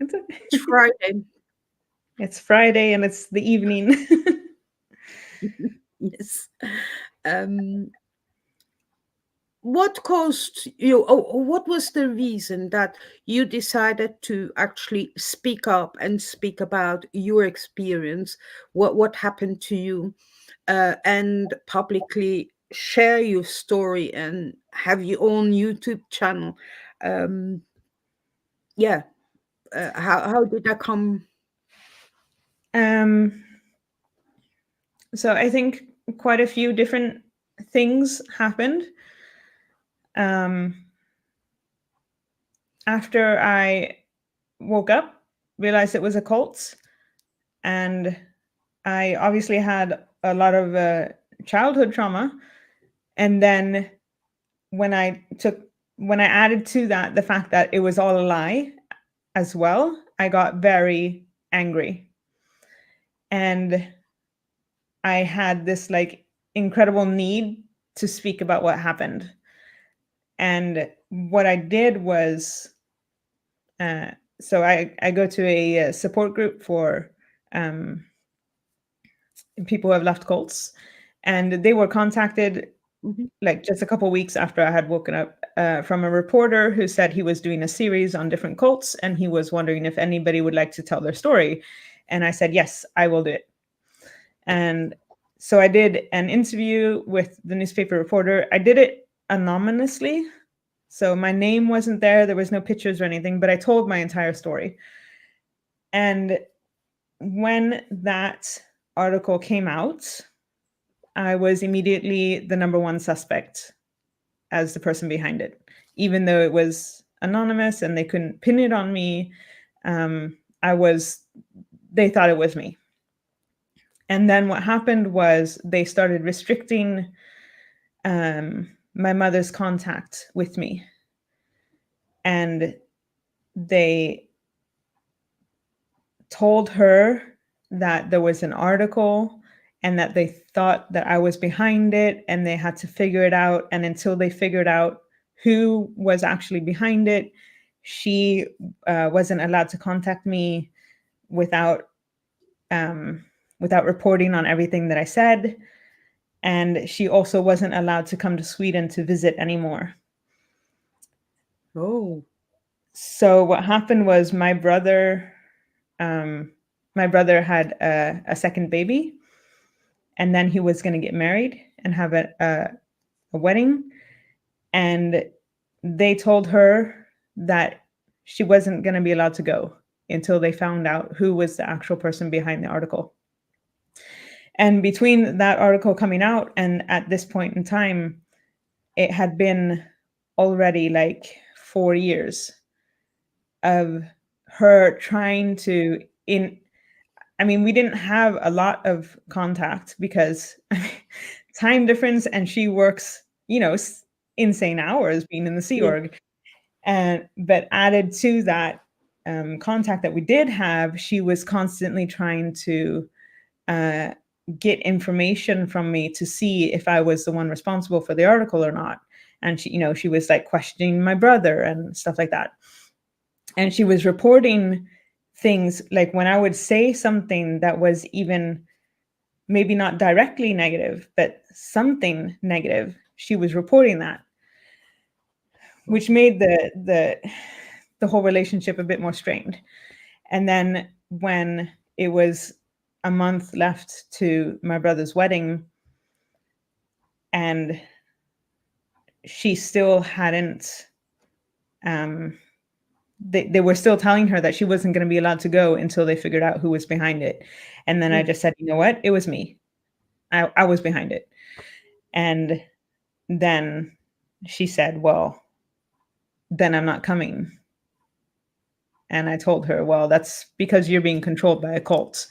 It's Friday. It's Friday and it's the evening. Yes. What caused you, what was the reason that you decided to actually speak up and speak about your experience, what happened to you, and publicly share your story and have your own YouTube channel? Yeah. How did that come? So I think quite a few different things happened. After I woke up, realized it was a cult, and I obviously had a lot of childhood trauma. And then when I added to that the fact that it was all a lie as well, I got very angry. And I had this like incredible need to speak about what happened. And what I did was, so I go to a support group for people who have left cults, and they were contacted Mhm. like just a couple weeks after I had woken up from a reporter who said he was doing a series on different cults, and he was wondering if anybody would like to tell their story. And I said, yes, I will do it. And so I did an interview with the newspaper reporter. I did it anonymously. So my name wasn't there. There was no pictures or anything, but I told my entire story. And when that article came out, I was immediately the number one suspect as the person behind it, even though it was anonymous and they couldn't pin it on me. They thought it was me. And then what happened was they started restricting my mother's contact with me. And they told her that there was an article and that they thought that I was behind it and they had to figure it out. And until they figured out who was actually behind it, she wasn't allowed to contact me without reporting on everything that I said. And she also wasn't allowed to come to Sweden to visit anymore. Oh. So what happened was my brother had a second baby, and then he was going to get married and have a wedding. And they told her that she wasn't going to be allowed to go until they found out who was the actual person behind the article. And between that article coming out and at this point in time, it had been already like 4 years of her trying to we didn't have a lot of contact because time difference, and she works, insane hours being in the Sea Yeah. Org. But added to that contact that we did have, she was constantly trying to get information from me to see if I was the one responsible for the article or not. And she was like questioning my brother and stuff like that. And she was reporting things like when I would say something that was even maybe not directly negative, but something negative, she was reporting that, which made the whole relationship a bit more strained. And then when it was a month left to my brother's wedding, and she still hadn't they were still telling her that she wasn't going to be allowed to go until they figured out who was behind it. And then I just said, you know what? It was me. I was behind it. And then she said, well, then I'm not coming. And I told her, well, that's because you're being controlled by a cult.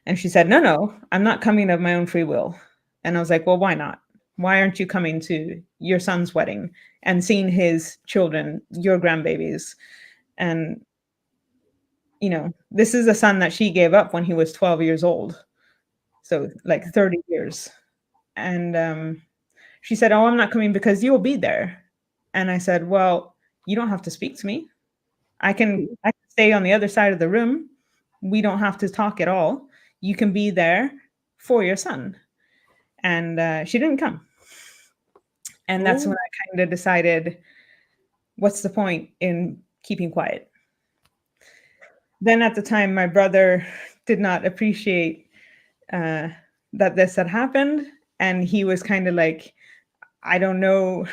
And she said, no, I'm not coming of my own free will. And I was like, well, why not? Why aren't you coming to your son's wedding and seeing his children, your grandbabies? And this is a son that she gave up when he was 12 years old. So like 30 years. And she said, oh, I'm not coming because you'll be there. And I said, well, you don't have to speak to me. I can stay on the other side of the room. We don't have to talk at all. You can be there for your son. And she didn't come. And that's when I kind of decided, what's the point in keeping quiet? Then at the time, my brother did not appreciate that this had happened. And he was kind of like, I don't know,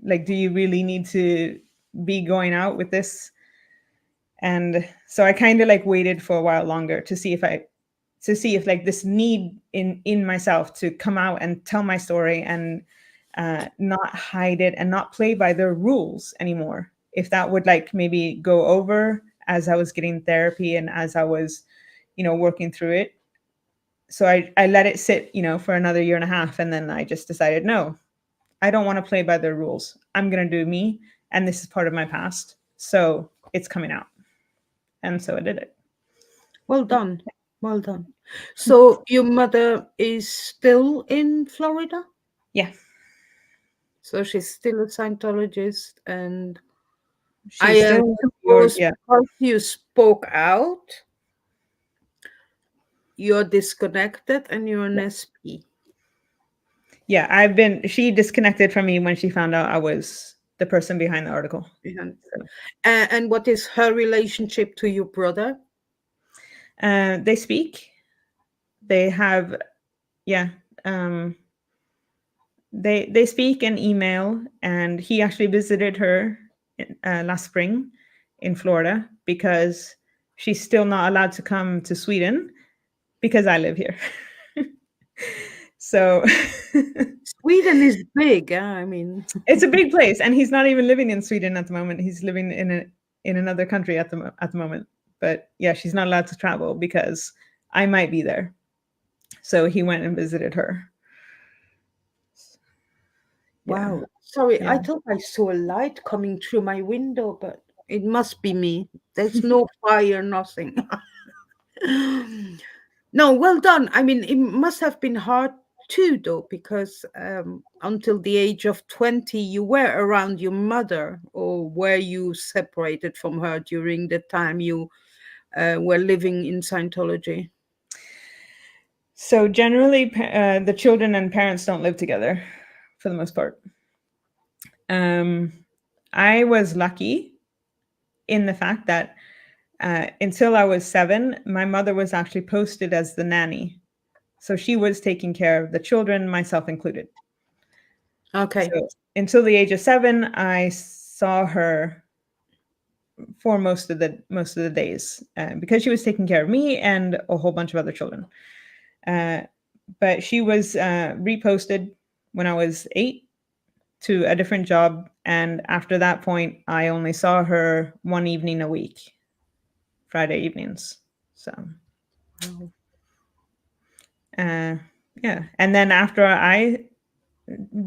like, do you really need to be going out with this? And so I kind of like waited for a while longer to see if like this need in myself to come out and tell my story and not hide it and not play by their rules anymore. If that would like maybe go over as I was getting therapy and as I was, working through it. So I let it sit, for another 1.5 years. And then I just decided, no, I don't want to play by their rules. I'm going to do me. And this is part of my past. So it's coming out. And so I did it. Well done. Well done. So your mother is still in Florida? Yeah. So she's still a Scientologist, and She's I still suppose yeah. because you spoke out, you're disconnected and you're an SP. Yeah, she disconnected from me when she found out I was the person behind the article. Behind. So, And what is her relationship to your brother? they speak. They have, yeah. They speak and email, and he actually visited her last spring in Florida because she's still not allowed to come to Sweden because I live here. So Sweden is big. I mean, it's a big place, and he's not even living in Sweden at the moment. He's living in another country at the moment. But yeah, she's not allowed to travel because I might be there. So he went and visited her. wow. Yeah. Sorry, Yeah. I thought I saw a light coming through my window, but it must be me. There's no fire, nothing. No, well done. I mean, it must have been hard too, though, because until the age of 20, you were around your mother, or were you separated from her during the time you were living in Scientology? So generally, the children and parents don't live together for the most part. I was lucky in the fact that until I was 7, my mother was actually posted as the nanny. So she was taking care of the children, myself included. Okay. So until the age of 7, I saw her for most of the days because she was taking care of me and a whole bunch of other children. But she was reposted when I was 8 to a different job, and after that point, I only saw her one evening a week, Friday evenings. So, yeah, and then after I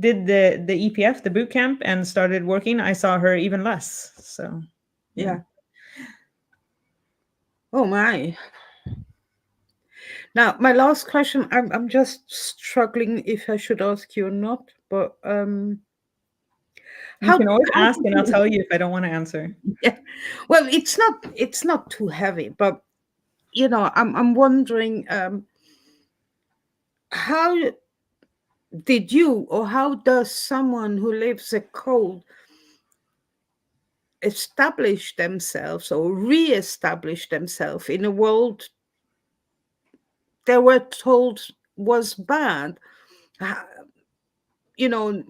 did the EPF, the boot camp, and started working, I saw her even less. So, Yeah. Oh my. Now, my last question, I'm just struggling if I should ask you or not, but you can always how ask, did and I'll tell you if I don't want to answer. yeah. Well, it's not too heavy, but I'm wondering how did you, or how does someone who lives a cult establish themselves or re-establish themselves in a world they were told was bad? Ha- You know,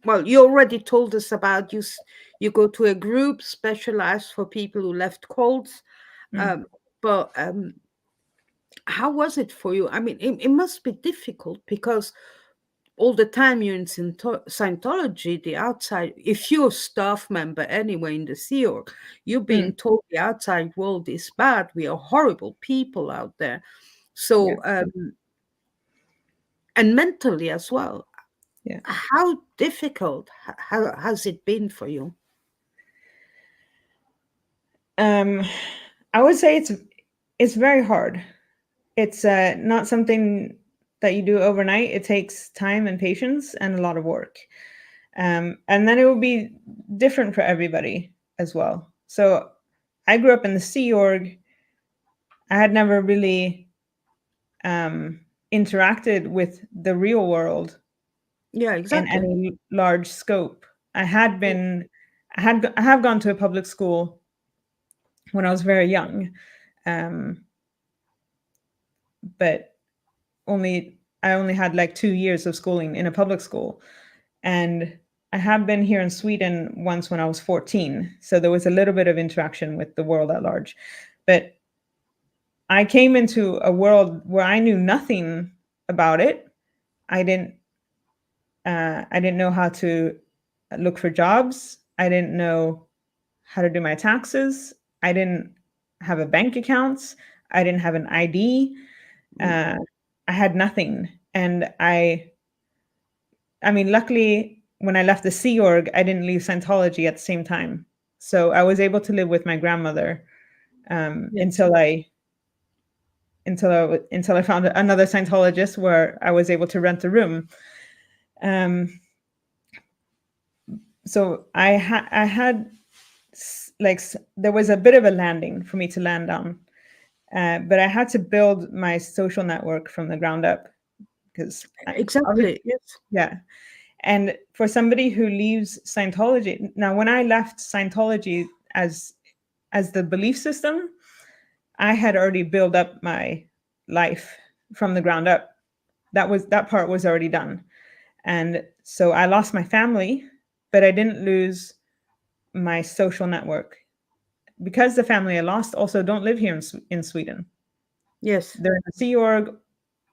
well, you already told us about you go to a group specialized for people who left cults, but how was it for you? I mean, it must be difficult because all the time you're in Scientology, the outside, if you're a staff member anyway in the Sea Org, you're being told the outside world is bad. We are horrible people out there. So, Yeah. and mentally as well. Yeah. How difficult has it been for you? I would say it's very hard. It's not something that you do overnight. It takes time and patience and a lot of work. And then it will be different for everybody as well. So I grew up in the Sea Org. I had never really interacted with the real world Yeah, in exactly. any large scope. I have gone to a public school when I was very young, but I only had like 2 years of schooling in a public school, and I have been here in Sweden once when I was 14. So there was a little bit of interaction with the world at large, but I came into a world where I knew nothing about it. I didn't know how to look for jobs. I didn't know how to do my taxes. I didn't have a bank account. I didn't have an ID. I had nothing. And I mean, luckily, when I left the Sea Org, I didn't leave Scientology at the same time. So I was able to live with my grandmother until I found another Scientologist where I was able to rent a room. So I had like there was a bit of a landing for me to land on, But I had to build my social network from the ground up because Exactly. Yes. yeah. And for somebody who leaves Scientology, now when I left Scientology as the belief system, I had already built up my life from the ground up. That part was already done. And so I lost my family, but I didn't lose my social network because the family I lost also don't live here in Sweden. Yes. They're in the Sea Org,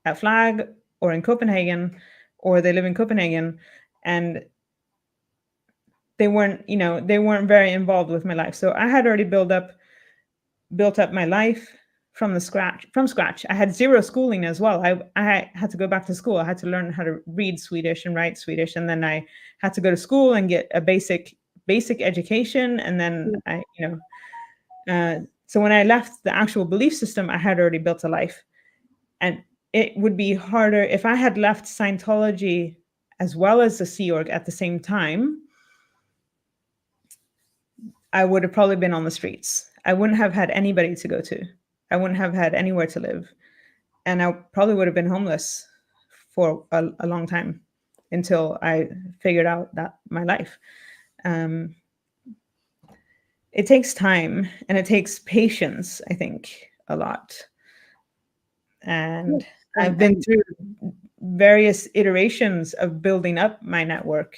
at Flag, or in Copenhagen, or they live in Copenhagen, and they weren't very involved with my life. So I had already built up my life from scratch. I had zero schooling as well. I had to go back to school. I had to learn how to read Swedish and write Swedish, and then I had to go to school and get a basic education, and then so when I left the actual belief system, I had already built a life. And it would be harder if I had left Scientology as well as the Sea Org at the same time. I would have probably been on the streets. I wouldn't have had anybody to go to. I wouldn't have had anywhere to live. And I probably would have been homeless for a long time until I figured out that my life. It takes time and it takes patience, I think, a lot. And Yes. I've been through various iterations of building up my network,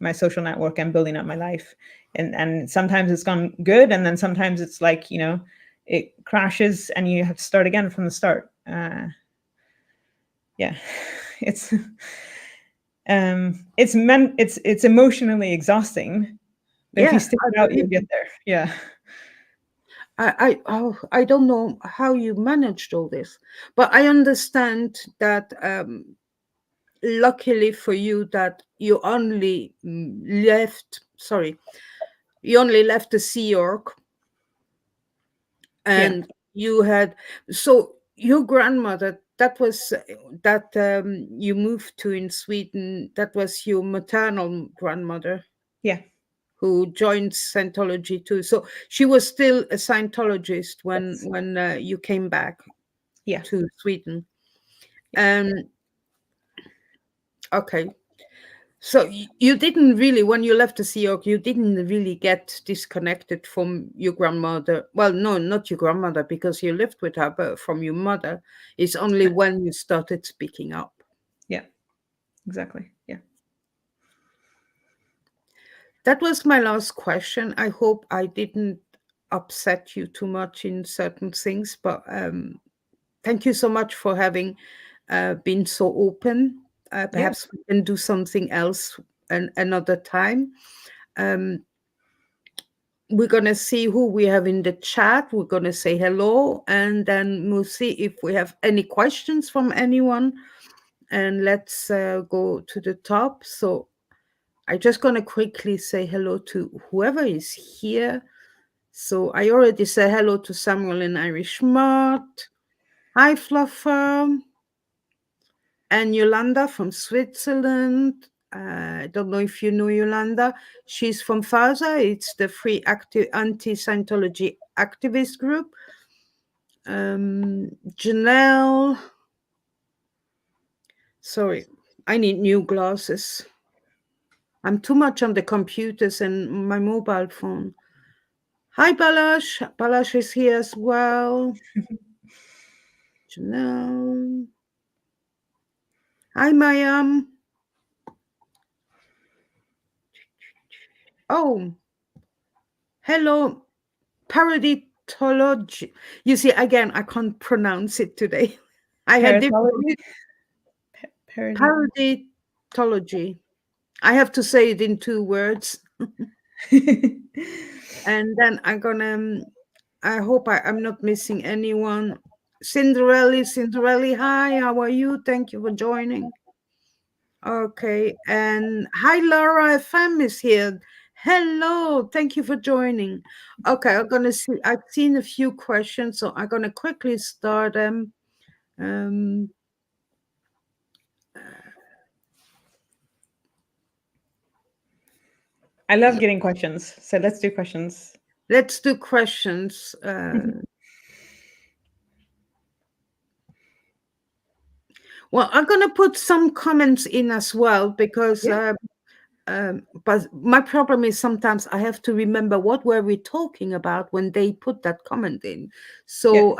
my social network, and building up my life. And sometimes it's gone good, and then sometimes it's like, it crashes and you have to start again from the start. Yeah, it's it's emotionally exhausting, but if you stick it out, you'll get there. Yeah. I don't know how you managed all this, but I understand that luckily for you that you only left the Sea Org, and you had, so your grandmother, that was that you moved to in Sweden, that was your maternal grandmother Yeah. who joined Scientology too. So she was still a Scientologist when Yes. you came back Yeah. to Sweden. Okay. So you didn't really, when you left the Sea Org, you didn't really get disconnected from your grandmother. Well, no, not your grandmother, because you lived with her, but from your mother. It's only when you started speaking up. Yeah, exactly. Yeah. That was my last question. I hope I didn't upset you too much in certain things, but thank you so much for having been so open. Perhaps we can do something else another time. We're going to see who we have in the chat. We're going to say hello, and then we'll see if we have any questions from anyone. And let's go to the top. So I'm just going to quickly say hello to whoever is here. So I already said hello to Samuel in Irish Mart. Hi, Fluffer. And Yolanda from Switzerland. I don't know if you know Yolanda. She's from FASA. It's the Free Anti-Scientology Activist Group. Janelle. Sorry, I need new glasses. I'm too much on the computers and my mobile phone. Hi, Balash. Balash is here as well. Janelle. Hi, Mayam. Oh, hello, Paraditology. You see, again, I can't pronounce it today. I had difficulty. Paraditology. I have to say it in 2 words. And then I hope I'm not missing anyone. Cinderelli, hi, how are you? Thank you for joining. Okay, and hi, Laura FM is here. Hello, thank you for joining. Okay, I've seen a few questions, so I'm gonna quickly start them. I love getting questions, so let's do questions. Let's do questions. Well, I'm going to put some comments in as well because Yeah. but my problem is sometimes I have to remember what were we talking about when they put that comment in. Yeah. So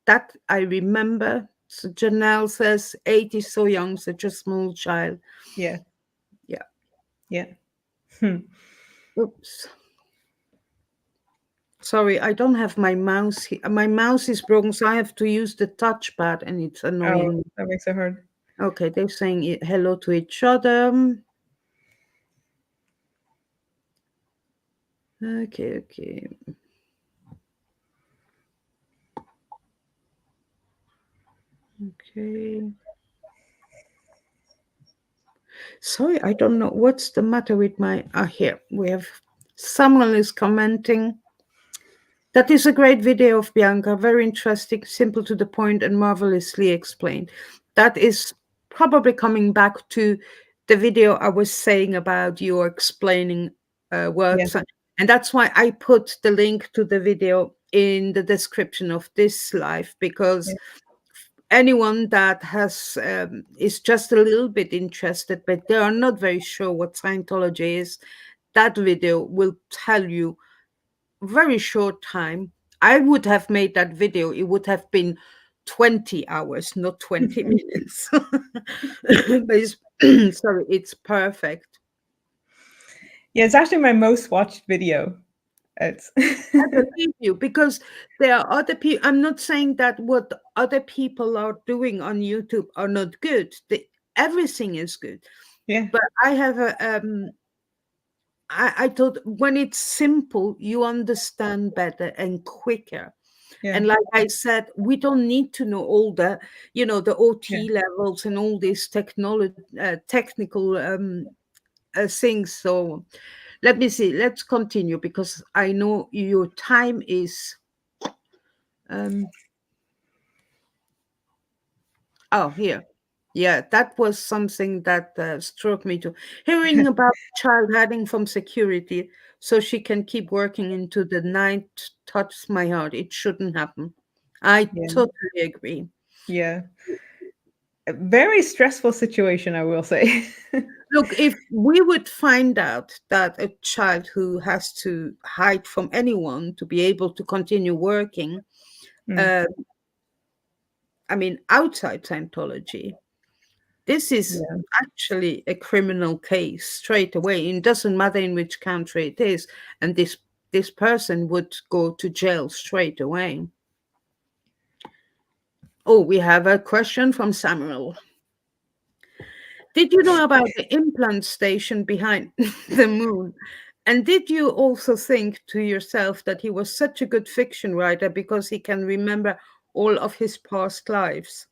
that I remember. So Janelle says 8 is so young, such a small child. Yeah. Yeah. Yeah. Hmm. Oops. Sorry, I don't have my mouse here. My mouse is broken, so I have to use the touchpad, and it's Oh, annoying. that makes it hard. Okay, they're saying hello to each other. Okay, okay. Okay. Sorry, I don't know what's the matter with my. Here we have someone is commenting. That is a great video of Bianca. Very interesting, simple to the point, and marvelously explained. That is probably coming back to the video I was saying about you explaining Yeah. words. And that's why I put the link to the video in the description of this live, because Yeah. anyone that has is just a little bit interested, but they are not very sure what Scientology is, that video will tell you very short time. I would have made that video. It would have been 20 hours, not 20 minutes. But sorry, it's perfect. Yeah, it's actually my most watched video. It's I believe you because there are other people. I'm not saying that what other people are doing on YouTube are not good. Everything is good. yeah. But I have I thought when it's simple, you understand better and quicker. Yeah. And like I said, we don't need to know all the, the Yeah. OT levels and all these technical things. So let me see. Let's continue because I know your time is. Um, oh, here. Yeah, that was something that struck me too. Hearing about child hiding from security so she can keep working into the night touched my heart. It shouldn't happen. I Yeah. totally agree. Yeah. A very stressful situation, I will say. Look, if we would find out that a child who has to hide from anyone to be able to continue working, Mm. uh, I mean, outside Scientology, this is Yeah. actually a criminal case straight away. It doesn't matter in which country it is, and this person would go to jail straight away. Oh, we have a question from Samuel. Did you know about the implant station behind the moon? And did you also think to yourself that he was such a good fiction writer because he can remember all of his past lives?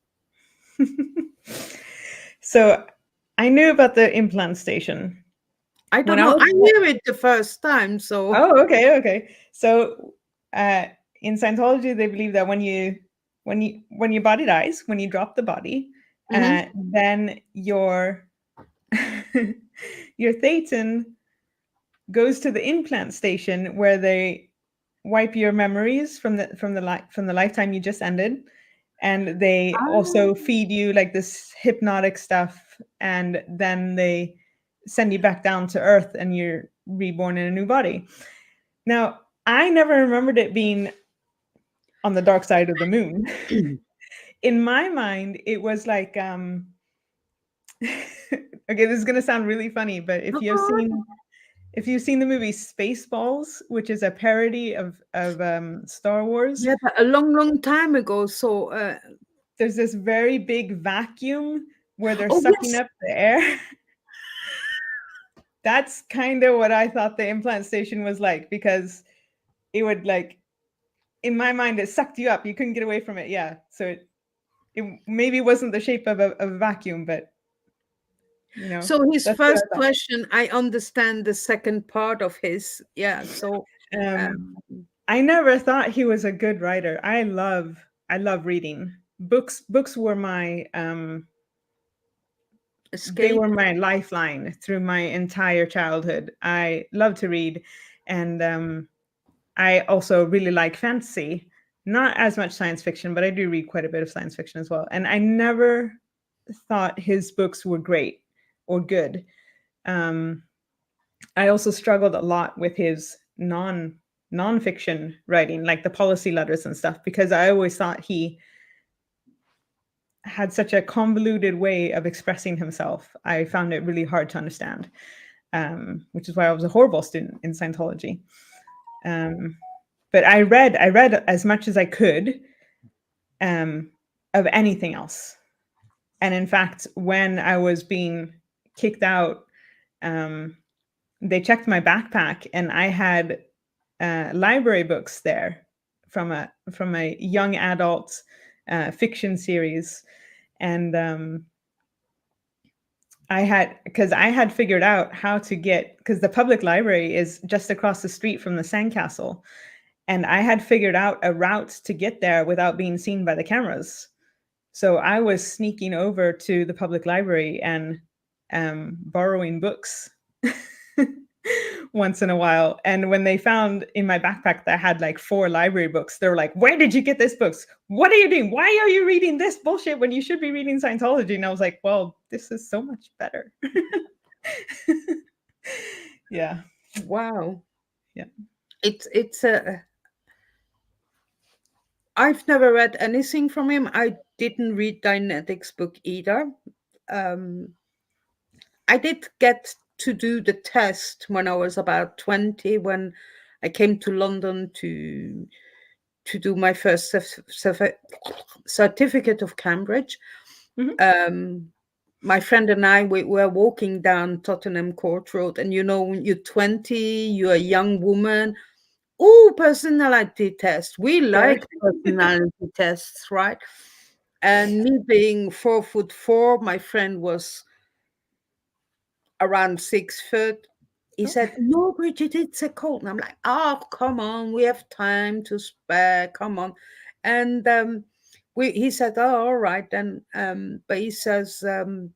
So I knew about the implant station. I When don't I know. was I knew it the first time, so. Oh, okay, okay. So uh in Scientology they believe that when your body dies, when you drop the body, Mhm. then your your thetan goes to the implant station where they wipe your memories from the lifetime you just ended, and they also Ah. feed you like this hypnotic stuff, and then they send you back down to earth and you're reborn in a new body. Now, I never remembered it being on the dark side of the moon. In my mind, it was like okay, this is going to sound really funny, but if you've seen the movie Spaceballs, which is a parody of Star Wars, Yeah, but a long, long time ago. So, there's this very big vacuum where they're oh sucking yes, up the air. That's kind of what I thought the implant station was like, because it would like, in my mind, it sucked you up. You couldn't get away from it. Yeah. So it maybe wasn't the shape of a vacuum, but so his that's what first I thought. question, I understand the second part of his. Yeah. So, Um, um, I never thought he was a good writer. I love reading books. Books were my they escape. were my lifeline through my entire childhood. I love to read, and I also really like fantasy. Not as much science fiction, but I do read quite a bit of science fiction as well. And I never thought his books were great or good. I also struggled a lot with his nonfiction writing, like the policy letters and stuff, because I always thought he had such a convoluted way of expressing himself. I found it really hard to understand, which is why I was a horrible student in Scientology. But I read as much as I could of anything else. And in fact, when I was being kicked out, they checked my backpack, and I had library books there from a young adult fiction series, and I had figured out how to get, because the public library is just across the street from the sandcastle, and I had figured out a route to get there without being seen by the cameras. So I was sneaking over to the public library and borrowing books once in a while. And when they found in my backpack that I had like 4 library books, they were like, "Where did you get these books? What are you doing? Why are you reading this bullshit when you should be reading Scientology?" And I was like, well, this is so much better. Yeah. Wow. Yeah. It's a. I've never read anything from him. I didn't read Dianetics' book either. I did get to do the test when I was about 20, when I came to London to do my first certificate of Cambridge. My friend and I, we were walking down Tottenham Court Road, and when you're 20, you're a young woman. Oh, personality test. We like personality tests, right? And me being 4'4", my friend was around 6 foot. He said, "No, Bridget, it's a cold." And I'm like, "Oh, come on, we have time to spare. Come on." And he said, "Oh, all right then." But he says, and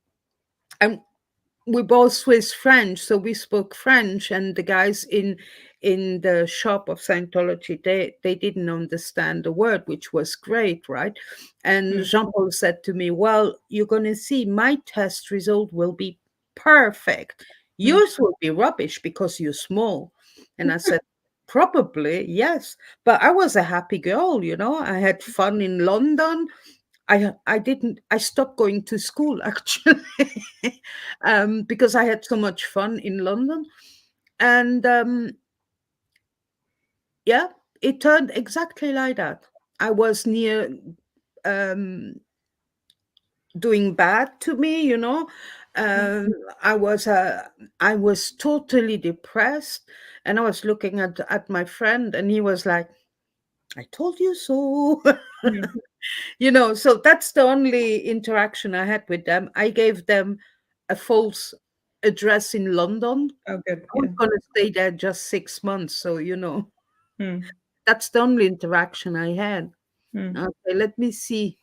we both Swiss French, so we spoke French, and the guys in the shop of Scientology, they didn't understand the word, which was great, right? And Jean-Paul said to me, "Well, you're going to see, my test result will be perfect. Yours will be rubbish because you're small." And I said, "Probably, yes." But I was a happy girl, I had fun in London. I stopped going to school actually because I had so much fun in London. And yeah, it turned exactly like that. I was near doing bad to me, I was totally depressed, and I was looking at my friend, and he was like, "I told you so." So that's the only interaction I had with them. I gave them a false address in London. Oh, good. I was going to stay there just 6 months. So, Hmm. that's the only interaction I had. Hmm. Okay, let me see.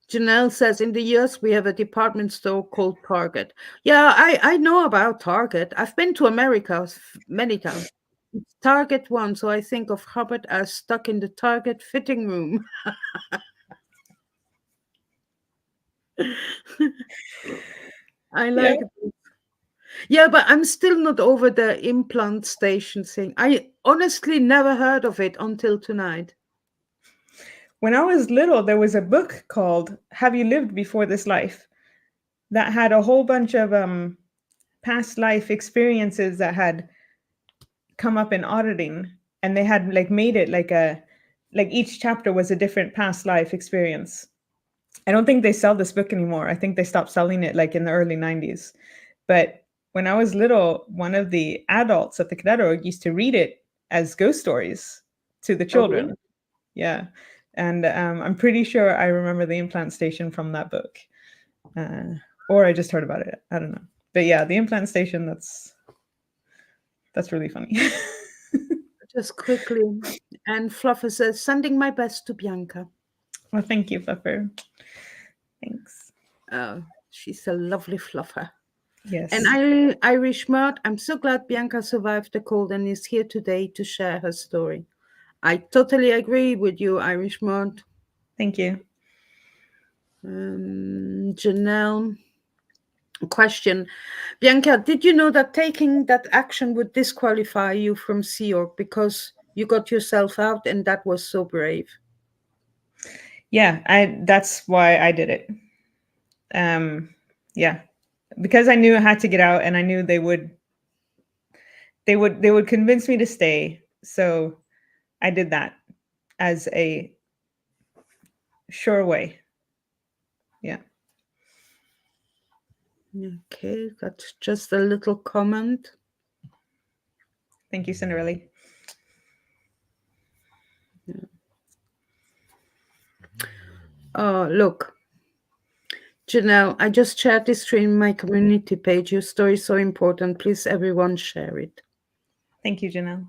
Janelle says, in the US, we have a department store called Target. Yeah, I know about Target. I've been to America many times. It's Target one, so I think of Hubbard as stuck in the Target fitting room. I like it. Yeah, but I'm still not over the implant station thing. I honestly never heard of it until tonight. When I was little, there was a book called "Have You Lived Before This Life?" that had a whole bunch of past life experiences that had come up in auditing, and they had like made it like each chapter was a different past life experience. I don't think they sell this book anymore. I think they stopped selling it like in the early 90s. But when I was little, one of the adults at the Cadero used to read it as ghost stories to the children. really? Yeah. And I'm pretty sure I remember the implant station from that book. Or I just heard about it. I don't know. But yeah, the implant station, that's really funny. Just quickly. And Fluffer says, "Sending my best to Bianca." Well, thank you, Fluffer. Thanks. She's a lovely Fluffer. Yes. And Irish Mart, I'm so glad Bianca survived the cold and is here today to share her story. I totally agree with you, Irish Mart. Thank you. Janelle, question. Bianca, did you know that taking that action would disqualify you from Sea Org because you got yourself out, and that was so brave? Yeah, that's why I did it. Yeah, because I knew I had to get out, and I knew they would convince me to stay. So I did that as a sure way. Yeah. Okay, that's just a little comment. Thank you, Cinderella. Oh, look. Janelle, I just shared this stream in my community page. Your story is so important. Please, everyone, share it. Thank you, Janelle.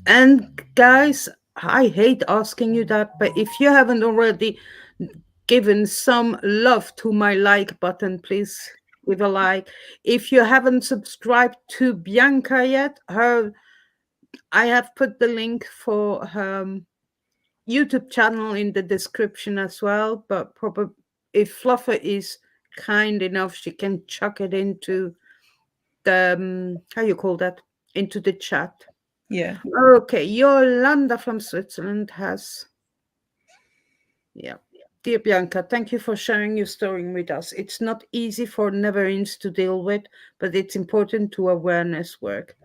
And guys, I hate asking you that, but if you haven't already given some love to my like button, please give a like. If you haven't subscribed to Bianca yet, I have put the link for her YouTube channel in the description as well. But probably if Fluffer is kind enough, she can chuck it into the how you call that, into the chat. Yeah. Okay, Yolanda from Switzerland has. Yeah. Dear Bianca, thank you for sharing your story with us. It's not easy for never-ins to deal with, but it's important to awareness work.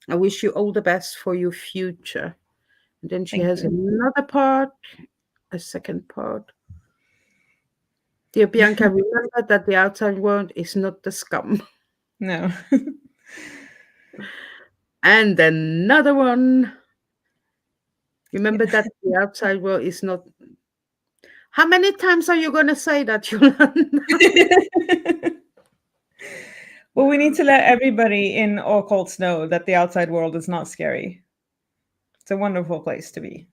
I wish you all the best for your future. And then she Thank has you. another part, a second part. Dear Bianca, remember that the outside world is not the scum. No. And another one. Remember that the outside world is not. How many times are you going to say that, Yolanda? Well, we need to let everybody in all cults know that the outside world is not scary. It's a wonderful place to be.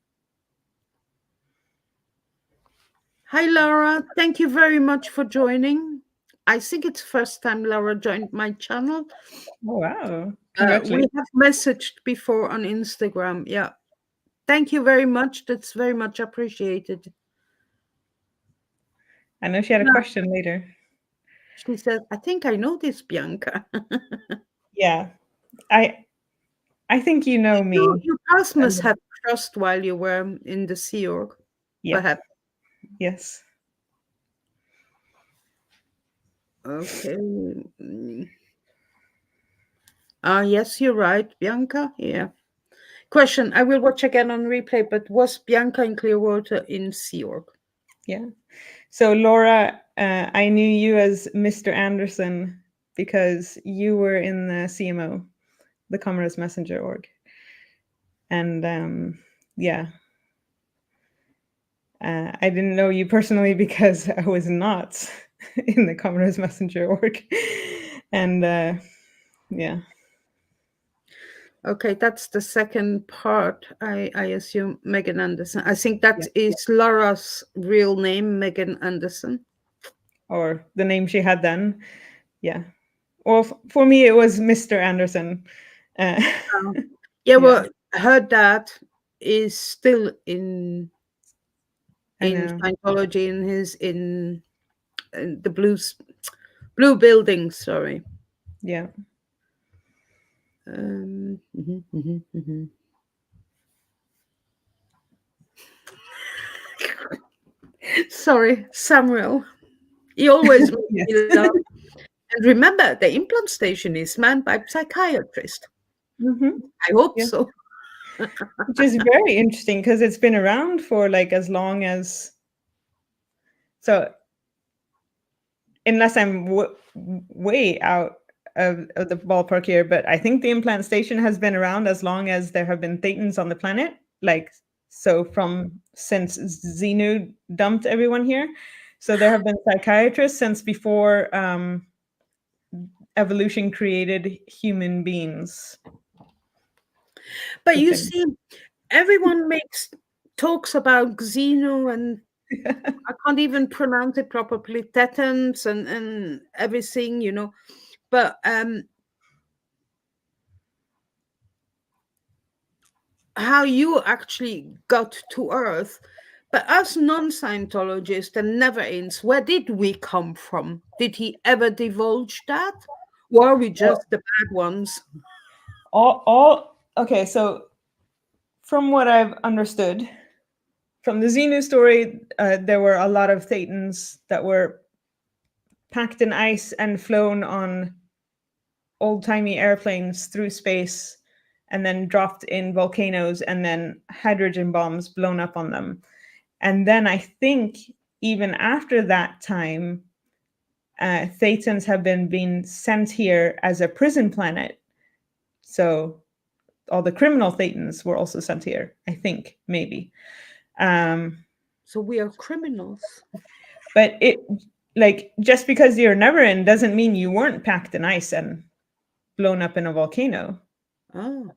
Hi, Laura. Thank you very much for joining. I think it's first time Laura joined my channel. Oh, wow. We Congratulations. have messaged before on Instagram. Yeah. Thank you very much. That's very much appreciated. I know she had a Yeah. question later. She said, I think I know this, Bianca. Yeah. I think you know me. You guys must have trust while you were in the Sea Org. Yeah. Perhaps. Yes. Okay. Yes, you're right, Bianca. Yeah. Question, I will watch again on replay, but was Bianca in Clearwater in Sea Org? Yeah. So Laura, I knew you as Mr. Anderson because you were in the CMO, the Commerce Messenger org. And yeah, I didn't know you personally because I was not in the Commerce Messenger org. And yeah. Okay, that's the second part. I assume Megan Anderson. I think that is Laura's real name, Megan Anderson. Or the name she had then. Yeah. Well, for me, it was Mr. Anderson. Yeah, well, her dad is still in Scientology, and he's in the blue building. Sorry. Yeah. Sorry, Samuel. He always makes Yes. me laugh. And remember, the implant station is manned by psychiatrists. I hope Yeah. so. Which is very interesting because it's been around for like as long as. So, unless I'm way out of the ballpark here, but I think the implant station has been around as long as there have been thetans on the planet. Like, so since Zenu dumped everyone here. So there have been psychiatrists since before evolution created human beings. But you see, everyone talks about Zenu, and I can't even pronounce it properly, thetans and everything, But how you actually got to Earth, But us non-Scientologists and never-ins, where did we come from? Did he ever divulge that? Or are we just the bad ones? All okay. So from what I've understood from the Zenu story, there were a lot of thetans that were packed in ice and flown on old-timey airplanes through space and then dropped in volcanoes and then hydrogen bombs blown up on them. And then I think even after that time, thetans have been being sent here as a prison planet. So all the criminal thetans were also sent here, I think, maybe. So we are criminals. But it, like, just because you're never in doesn't mean you weren't packed in ice and blown up in a volcano. Oh.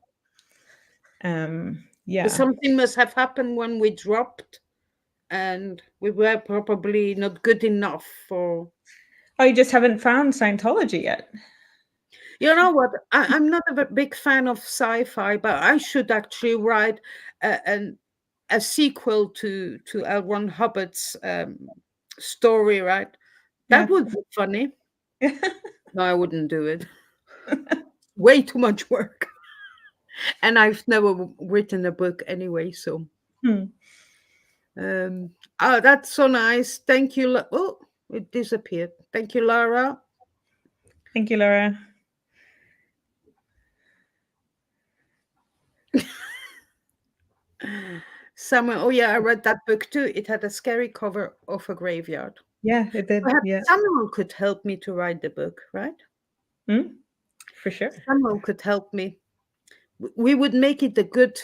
Yeah. Something must have happened when we dropped, and we were probably not good enough for. Oh, you just haven't found Scientology yet. You know what? I'm not a big fan of sci-fi, but I should actually write a sequel to L. Ron Hubbard's story, right? That would be funny. No, I wouldn't do it. Way too much work. And I've never written a book anyway, so. Oh, that's so nice. Thank you. Oh, it disappeared. Thank you, Lara. Thank you, Laura. Someone, oh yeah, I read that book too. It had a scary cover of a graveyard. Yeah, it did. Perhaps Yeah. someone could help me to write the book, right? For sure. Someone could help me. We would make it a good,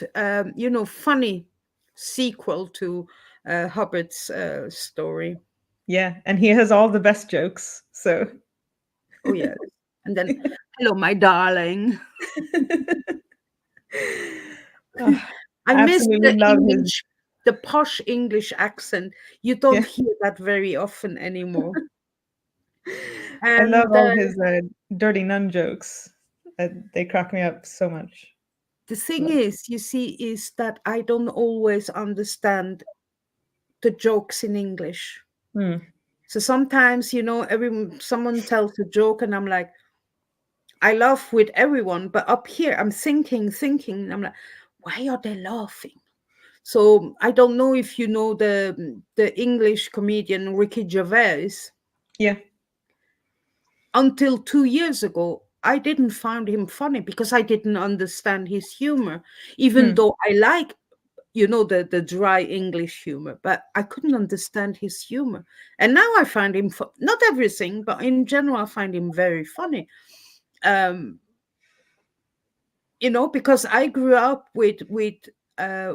funny sequel to Hubbard's story. Yeah, and he has all the best jokes. So. Oh yeah, and then hello, my darling. I miss the posh English accent. You don't hear that very often anymore. I love all his dirty nun jokes. They crack me up so much. The thing is, you see, is that I don't always understand the jokes in English. So sometimes, someone tells a joke and I'm like, I laugh with everyone, but up here I'm thinking, and I'm like, why are they laughing? So I don't know if you know the English comedian Ricky Gervais. Yeah. Until 2 years ago, I didn't find him funny because I didn't understand his humor, even though I like, the dry English humor, but I couldn't understand his humor. And now I find him, not everything, but in general, I find him very funny. Because I grew up with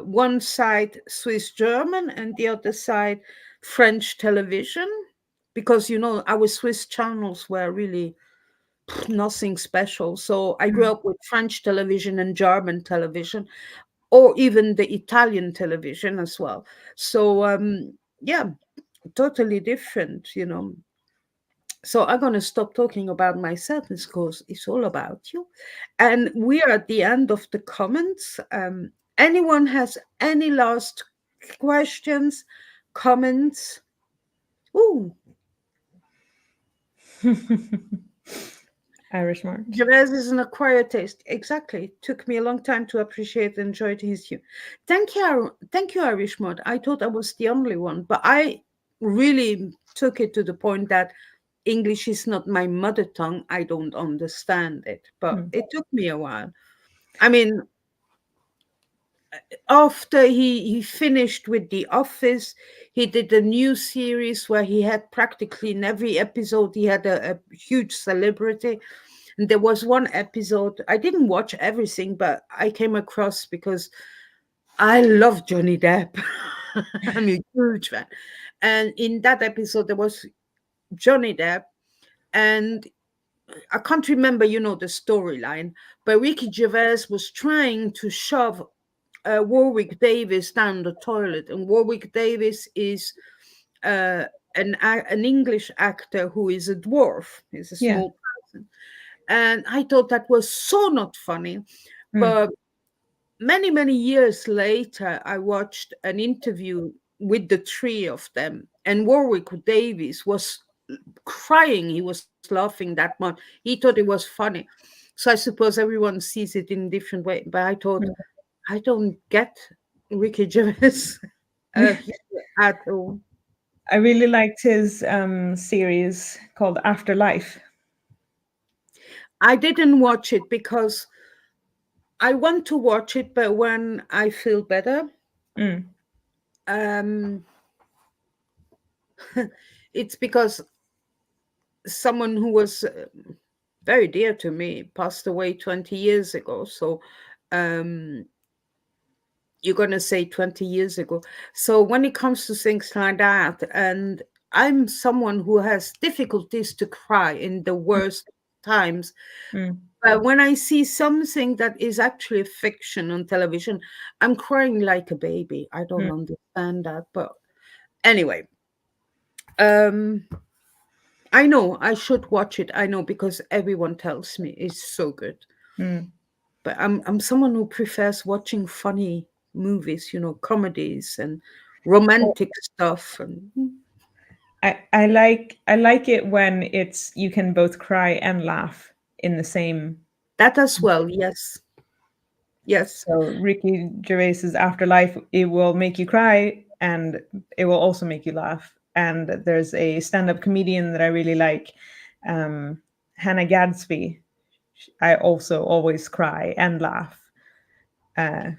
one side Swiss German and the other side French television, because our Swiss channels were really nothing special. So I grew up with French television and German television, or even the Italian television as well. So yeah, totally different. So I'm going to stop talking about myself because it's all about you. And we are at the end of the comments. Anyone has any last questions, comments? Ooh. Irish Mart. Gervais is an acquired taste. Exactly. It took me a long time to appreciate and enjoy his humor. Thank you, Irish Mart. I thought I was the only one, but I really took it to the point that English is not my mother tongue. I don't understand it, but it took me a while. I mean, after he finished with The Office, he did a new series where he had practically in every episode, he had a huge celebrity. And there was one episode, I didn't watch everything, but I came across because I love Johnny Depp. I'm a huge fan. And in that episode, there was Johnny Depp, and I can't remember, the storyline, but Ricky Gervais was trying to shove Warwick Davis down the toilet, and Warwick Davis is an English actor who is a dwarf. He's a small person, and I thought that was so not funny. But many years later, I watched an interview with the three of them, and Warwick Davis was crying. He was laughing that much. He thought it was funny. So I suppose everyone sees it in different way. But I thought, I don't get Ricky Gervais here at all. I really liked his series called Afterlife. I didn't watch it because I want to watch it, but when I feel better. Mm. Um, it's because someone who was very dear to me passed away 20 years ago. So um, you're going to say 20 years ago. So when it comes to things like that, and I'm someone who has difficulties to cry in the worst times. Mm. But when I see something that is actually fiction on television, I'm crying like a baby. I don't Mm. understand that. But anyway, um, I know I should watch it. I know because everyone tells me it's so good. Mm. But I'm someone who prefers watching funny movies, comedies and romantic stuff, and I like it when it's you can both cry and laugh in the same. that as well. Yes, yes. So Ricky Gervais's Afterlife, it will make you cry and it will also make you laugh. And there's a stand-up comedian that I really like, Hannah Gadsby. I also always cry and laugh uh,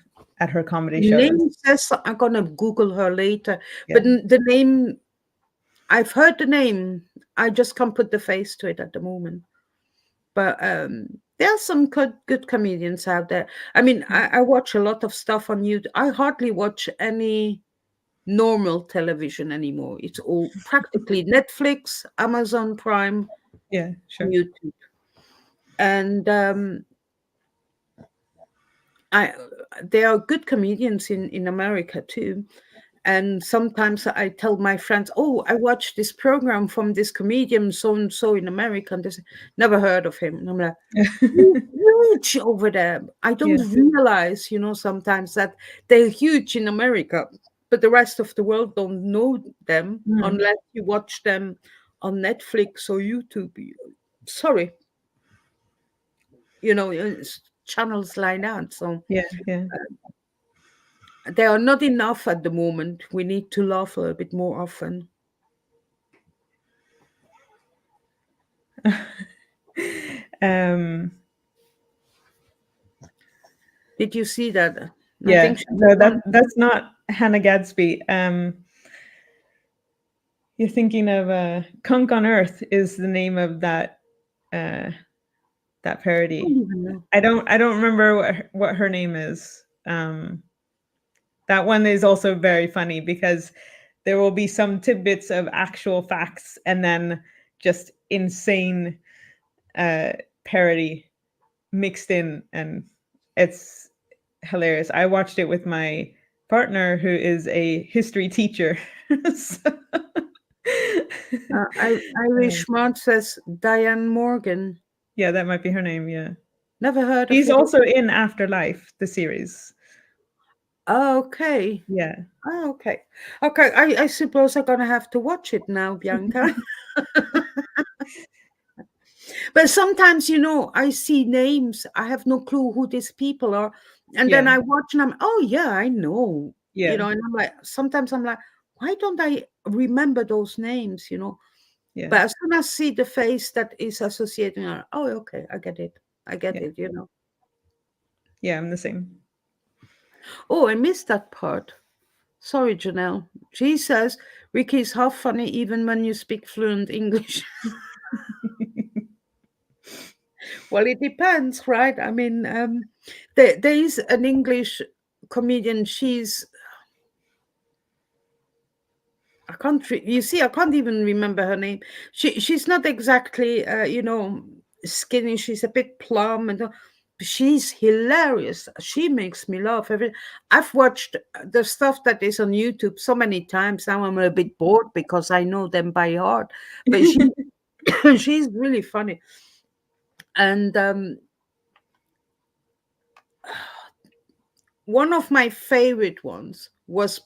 at her comedy shows. Name says I'm gonna Google her later, Yeah. but the name, I've heard the name. I just can't put the face to it at the moment. But there are some good comedians out there. I mean, I watch a lot of stuff on YouTube. I hardly watch any normal television anymore. It's all practically Netflix, Amazon Prime, Yeah, and sure. YouTube. And I there are good comedians in America too. And sometimes I tell my friends, "Oh, I watched this program from this comedian so and so in America," and they say, "Never heard of him." And I'm like, huge over there. I Yeah. don't realize, sometimes that they're huge in America, but the rest of the world don't know them Mm. unless you watch them on Netflix or YouTube. Sorry, it's channels like that. So Yeah, yeah. they are not enough at the moment. We need to laugh a little bit more often. um Did you see that? I yeah, think she's no, the one. that's not Hannah Gadsby. You're thinking of Kunk on Earth is the name of uh that I don't parody. even know. I don't remember what her name is. That one is also very funny because there will be some tidbits of actual facts and then just insane parody mixed in, and it's hilarious. I watched it with my partner who is a history teacher. So- Irish Smart says Diane Morgan. yeah, that might be her name. Yeah, Never heard of she's it. also in Afterlife, the series. Oh, okay. Yeah. Oh, okay. Okay. I suppose I'm gonna have to watch it now, Bianca. But sometimes, I see names. I have no clue who these people are. And then Yeah. I watch and I'm, oh yeah, I know. Yeah. And I'm like, sometimes I'm like, why don't I remember those names? Yeah. But as soon as I see the face that is associating, oh, okay, I get it. I get Yeah. it. Yeah, I'm the same. Oh, I missed that part. Sorry, Janelle. She says, Ricky is half funny even when you speak fluent English. Well, it depends, right? I mean, there is an English comedian. I can't. You see, I can't even remember her name. She's not exactly, skinny. She's a bit plump, and she's hilarious. She makes me laugh. I've watched the stuff that is on YouTube so many times now. I'm a bit bored because I know them by heart. But she's really funny, and one of my favorite ones was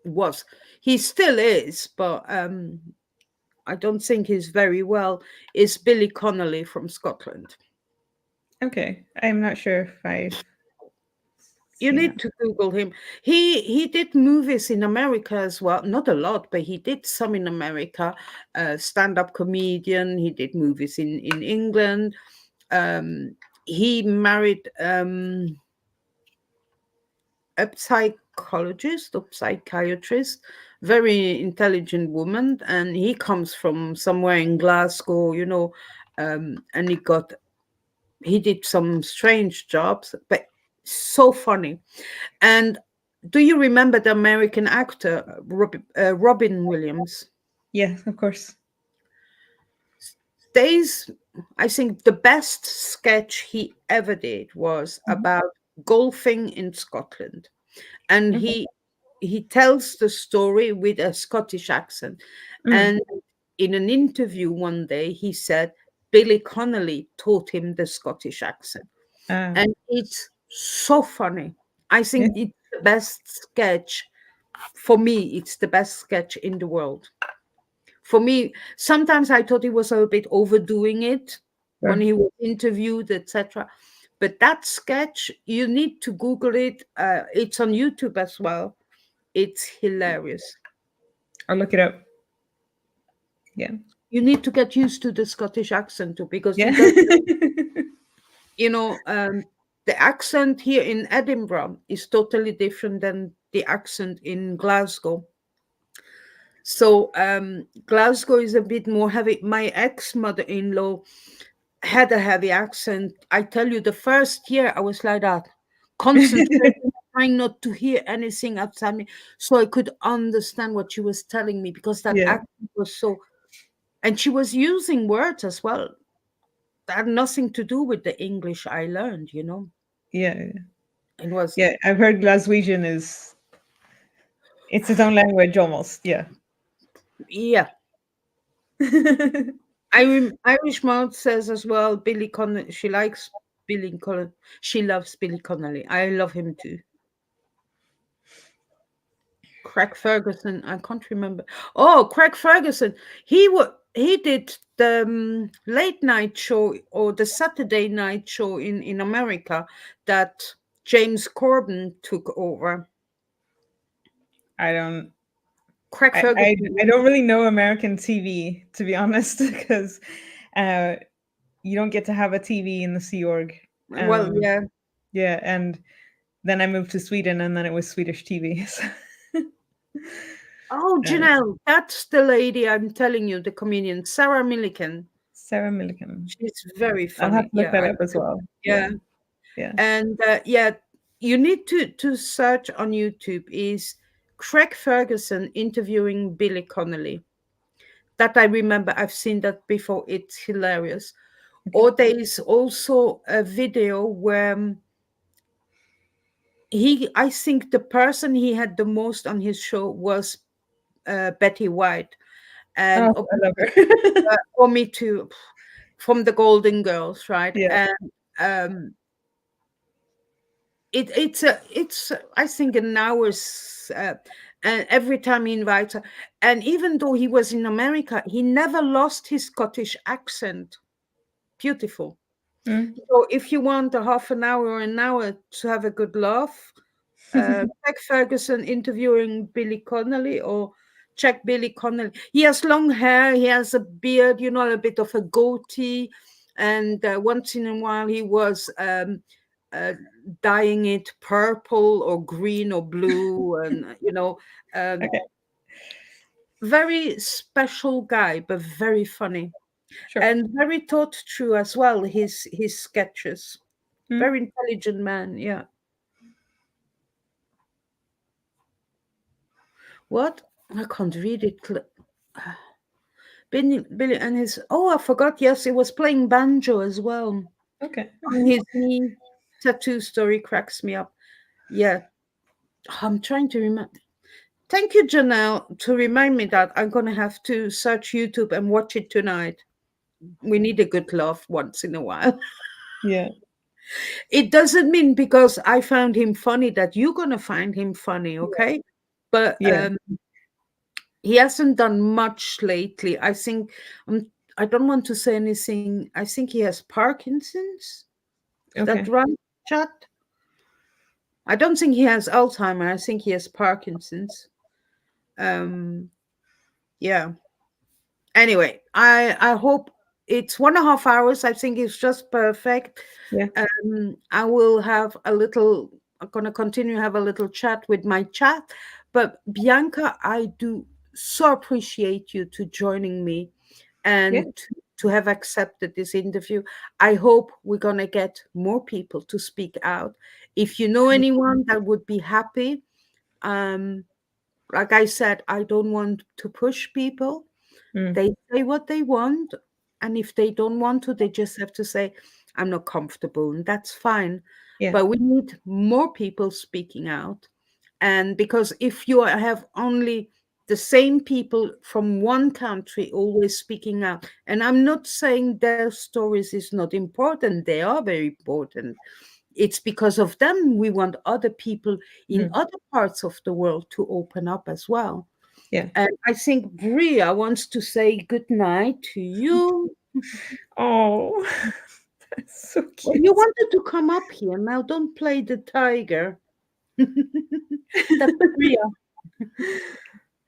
was. He still is, but I don't think he's very well, is Billy Connolly from Scotland. Okay. I'm not sure if I've You seen need that. to Google him. He did movies in America as well. Not a lot, but he did some in America. Stand-up comedian. He did movies in England. He married a psychologist or psychiatrist, very intelligent woman, and he comes from somewhere in Glasgow, and he did some strange jobs, but so funny. And do you remember the American actor Robin Williams? Yeah, of course. Days, I think the best sketch he ever did was Mhm. about golfing in Scotland, and Okay. he tells the story with a Scottish accent. Mm. And in an interview one day, he said Billy Connolly taught him the Scottish accent, Ah, and it's so funny. I yeah. think it's the best sketch. For me, it's the best sketch in the world. For me, sometimes I thought he was a bit overdoing it when Sure. he was interviewed, etc. But that sketch, you need to Google it. It's on YouTube as well. It's hilarious. I'll look it up. Yeah. You need to get used to the Scottish accent too, because Yeah. he does, you know, the accent here in Edinburgh is totally different than the accent in Glasgow. So Glasgow is a bit more heavy. My ex mother-in-law had a heavy accent. I tell you, the first year I was like that, concentrating, trying not to hear anything outside me, so I could understand what she was telling me, because that Yeah. accent was so. And she was using words as well that had nothing to do with the English I learned. Yeah. It was, Yeah. I've heard Glaswegian is it's its own language almost. Yeah. yeah. Irish Mouth says as well, Billy Connolly, she likes Billy Connolly. She loves Billy Connolly. I love him too. Craig Ferguson, I can't remember. Oh, Craig Ferguson. He did the late night show, or the Saturday night show in America that James Corden took over. I don't Craig I Ferguson. don't really know American TV, to be honest, because uh, you don't get to have a TV in the Sea Org. Well, Um, yeah. yeah, and then I moved to Sweden, and then it was Swedish TV. So, Oh, uh, Janelle, that's the lady I'm telling you, the comedian Sarah Millican. Sarah Millican. She's very I'll have funny. to look Yeah, that up as well. yeah. Yeah, yeah. And yeah, you need to search on YouTube is Craig Ferguson interviewing Billy Connolly. That I remember. I've seen that before. It's hilarious. Okay. Or there is also a video where I think the person he had the most on his show was Betty White. And Oh, I love her. for me too, from the Golden Girls, right? Yeah. And um, it's I think an hour's, and every time he invites her, and even though he was in America, he never lost his Scottish accent. Beautiful. Mm. So if you want a half an hour or an hour to have a good laugh, check Ferguson interviewing Billy Connolly, or check Billy Connolly. He has long hair, he has a beard, a bit of a goatee, and once in a while he was uh, dyeing it purple or green or blue, and um, Okay, very special guy, but very funny sure. and very thought through as well. His sketches, Mm. very intelligent man. Yeah. What? I can't read it. Billy and his. Oh, I forgot. Yes, he was playing banjo as well Okay. on his knee. Tattoo story cracks me up. Yeah, I'm trying to remember. Thank you, Janelle, to remind me that I'm gonna have to search YouTube and watch it tonight. We need a good laugh once in a while. Yeah. It doesn't mean because I found him funny that you're gonna find him funny, okay? but Yeah. he hasn't done much lately. I think I don't want to say anything. I think he has Parkinson's. Is that Okay. right, chat? I don't think he has Alzheimer. I think he has Parkinson's. Um, yeah. Anyway, I hope it's 1.5 hours. I think it's just perfect. Yeah. I will have a little. I'm gonna continue have a little chat with my chat. But Bianca, I do so appreciate you to joining me Yeah. and to have accepted this interview. I hope we're gonna get more people to speak out. If you know anyone that would be happy, um, like I said, I don't want to push people. Mm. They say what they want, and if they don't want to, they just have to say, I'm not comfortable, and that's fine. Yeah. But we need more people speaking out. And because if you have only the same people from one country always speaking out, and I'm not saying their stories is not important, they are very important. It's because of them we want other people in Mm. other parts of the world to open up as well. Yeah. And I think Bria wants to say good night to you. Oh, that's so Well, you cute. wanted to come up here. Now don't play the tiger. That's Bria.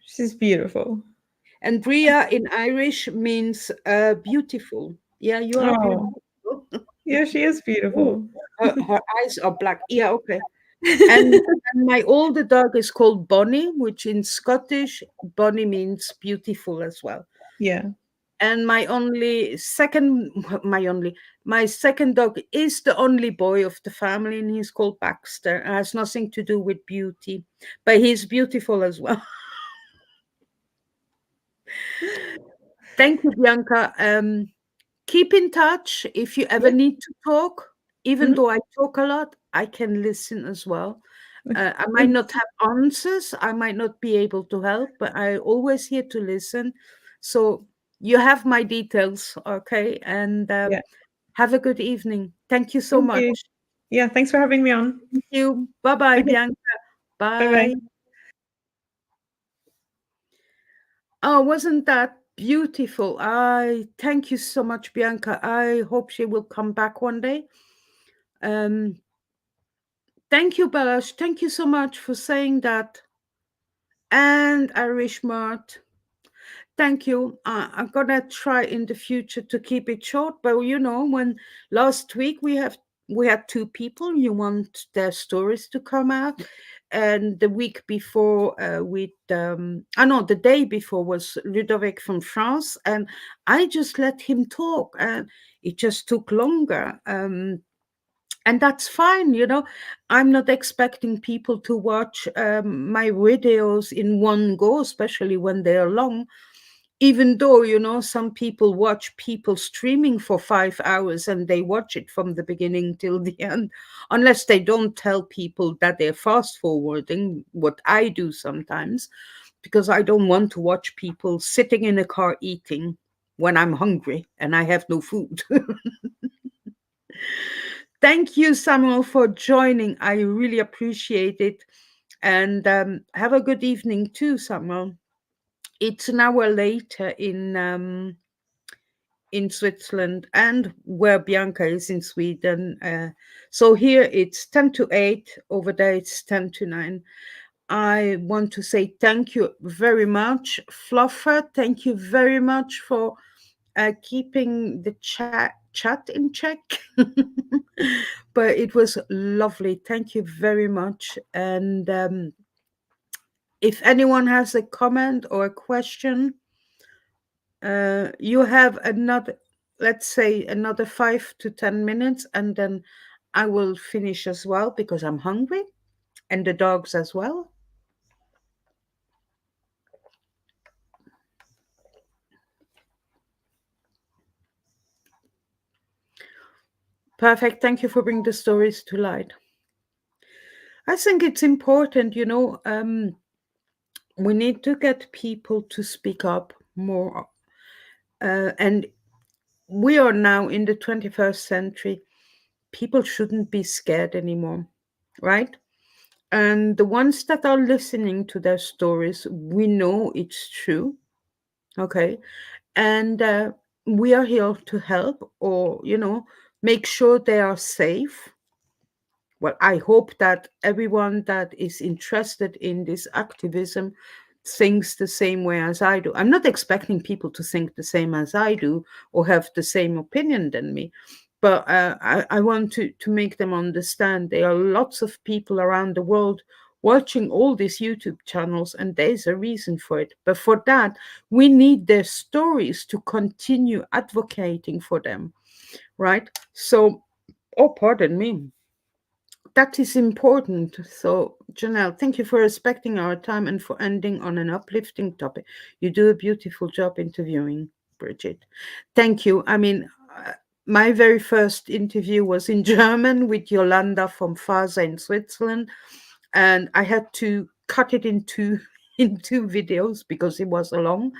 She's beautiful. And Bria in Irish means beautiful. Yeah, you are Oh, beautiful. yeah, she is Oh, beautiful. her eyes are black. Yeah, okay. And, and my older dog is called Bonnie, which in Scottish, Bonnie means beautiful as well. Yeah. And my second dog is the only boy of the family, and he's called Baxter. It has nothing to do with beauty, but he's beautiful as well. Thank you, Bianca. Keep in touch if you ever Yeah. need to talk. Even Mhm. though I talk a lot, I can listen as well. I might Thank not have answers, I might not be able to help, but I always here to listen. So you have my details, okay? And Yeah. have a good evening. Thank you so Thank much. you. Yeah. Thanks for having me on. Thank you. Bye bye, Okay. Bianca. Bye bye. Bye. Oh, wasn't that beautiful? I thank you so much, Bianca. I hope she will come back one day. Um, thank you, Balash. Thank you so much for saying that. And Irish Mart. Thank you. I'm gonna try in the future to keep it short, but when last week we had two people. You want their stories to come out, and the week before, I know the day before was Ludovic from France, and I just let him talk, and it just took longer. And that's fine. I'm not expecting people to watch my videos in one go, especially when they are long, even though some people watch people streaming for 5 hours and they watch it from the beginning till the end, unless they don't tell people that they're fast forwarding, what I do sometimes, because I don't want to watch people sitting in a car eating when I'm hungry and I have no food. Thank you, Samuel, for joining. I really appreciate it. And have a good evening too, Samuel. It's an hour later in Switzerland, and where Bianca is in Sweden. So here it's 10 to 8, over there it's 10 to 9. I want to say thank you very much, Fluffer. Thank you very much for keeping the chat in check. But it was lovely. Thank you very much. And if anyone has a comment or a question, you have another, let's say, another 5 to 10 minutes, and then I will finish as well because I'm hungry, and the dogs as well. Perfect. Thank you for bringing the stories to light. I think it's important, we need to get people to speak up more. And we are now in the 21st century. People shouldn't be scared anymore, right? And the ones that are listening to their stories, we know it's true. Okay. And we are here to help, or, make sure they are safe. Well, I hope that everyone that is interested in this activism thinks the same way as I do. I'm not expecting people to think the same as I do or have the same opinion than me, but I want to make them understand there are lots of people around the world watching all these YouTube channels, and there's a reason for it. But for that, we need their stories to continue advocating for them, right? So, oh, pardon me, that is important. So, Janelle, thank you for respecting our time and for ending on an uplifting topic. You do a beautiful job interviewing, Bridget. Thank you. I mean, my very first interview was in German with Yolanda from Faser in Switzerland, and I had to cut it into in two videos because it was long.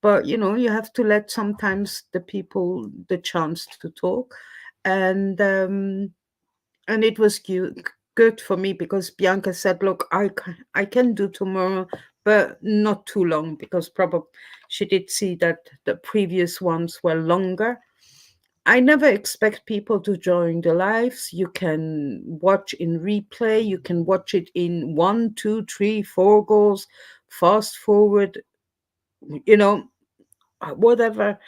But you have to let sometimes the people the chance to talk, and it was good for me because Bianca said, "Look, I can do tomorrow, but not too long because probably she did see that the previous ones were longer." I never expect people to join the lives. You can watch in replay. You can watch it in 1, 2, 3, 4 goals, fast forward. You know, whatever.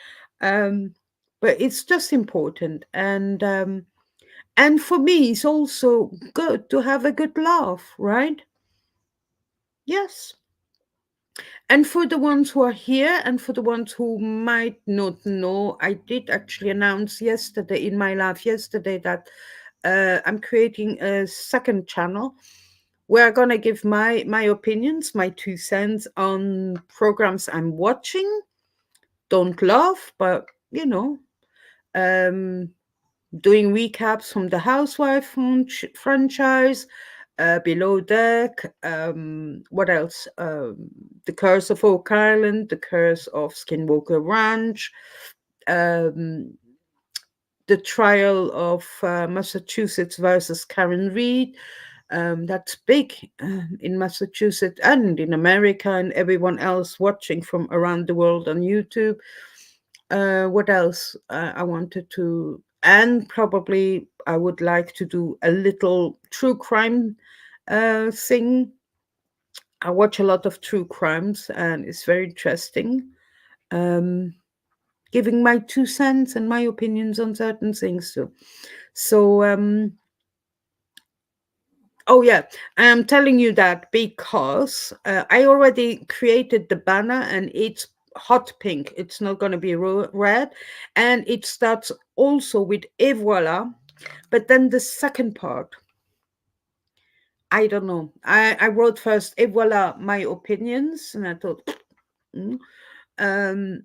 Um, but it's just important, and for me, it's also good to have a good laugh, right? Yes. And for the ones who are here and for the ones who might not know, I did actually announce yesterday in my live yesterday that I'm creating a second channel where I'm gonna give my opinions, my 2 cents on programs I'm watching. Don't laugh, but um, doing recaps from the Housewife franchise, Below Deck, what else? The Curse of Oak Island, The Curse of Skinwalker Ranch, um, the trial of Massachusetts versus Karen Reed. That's big in Massachusetts and in America and everyone else watching from around the world on YouTube. What else I wanted to, and probably I would like to do a little true crime thing. I watch a lot of true crimes, and it's very interesting. Um, Giving my 2 cents and my opinions on certain things too. So, oh yeah, I'm telling you that because I already created the banner and it's hot pink. It's not going to be red, and it starts also with "et voilà." But then the second part, I don't know. I wrote first "et voilà" my opinions, and I thought, mm. um,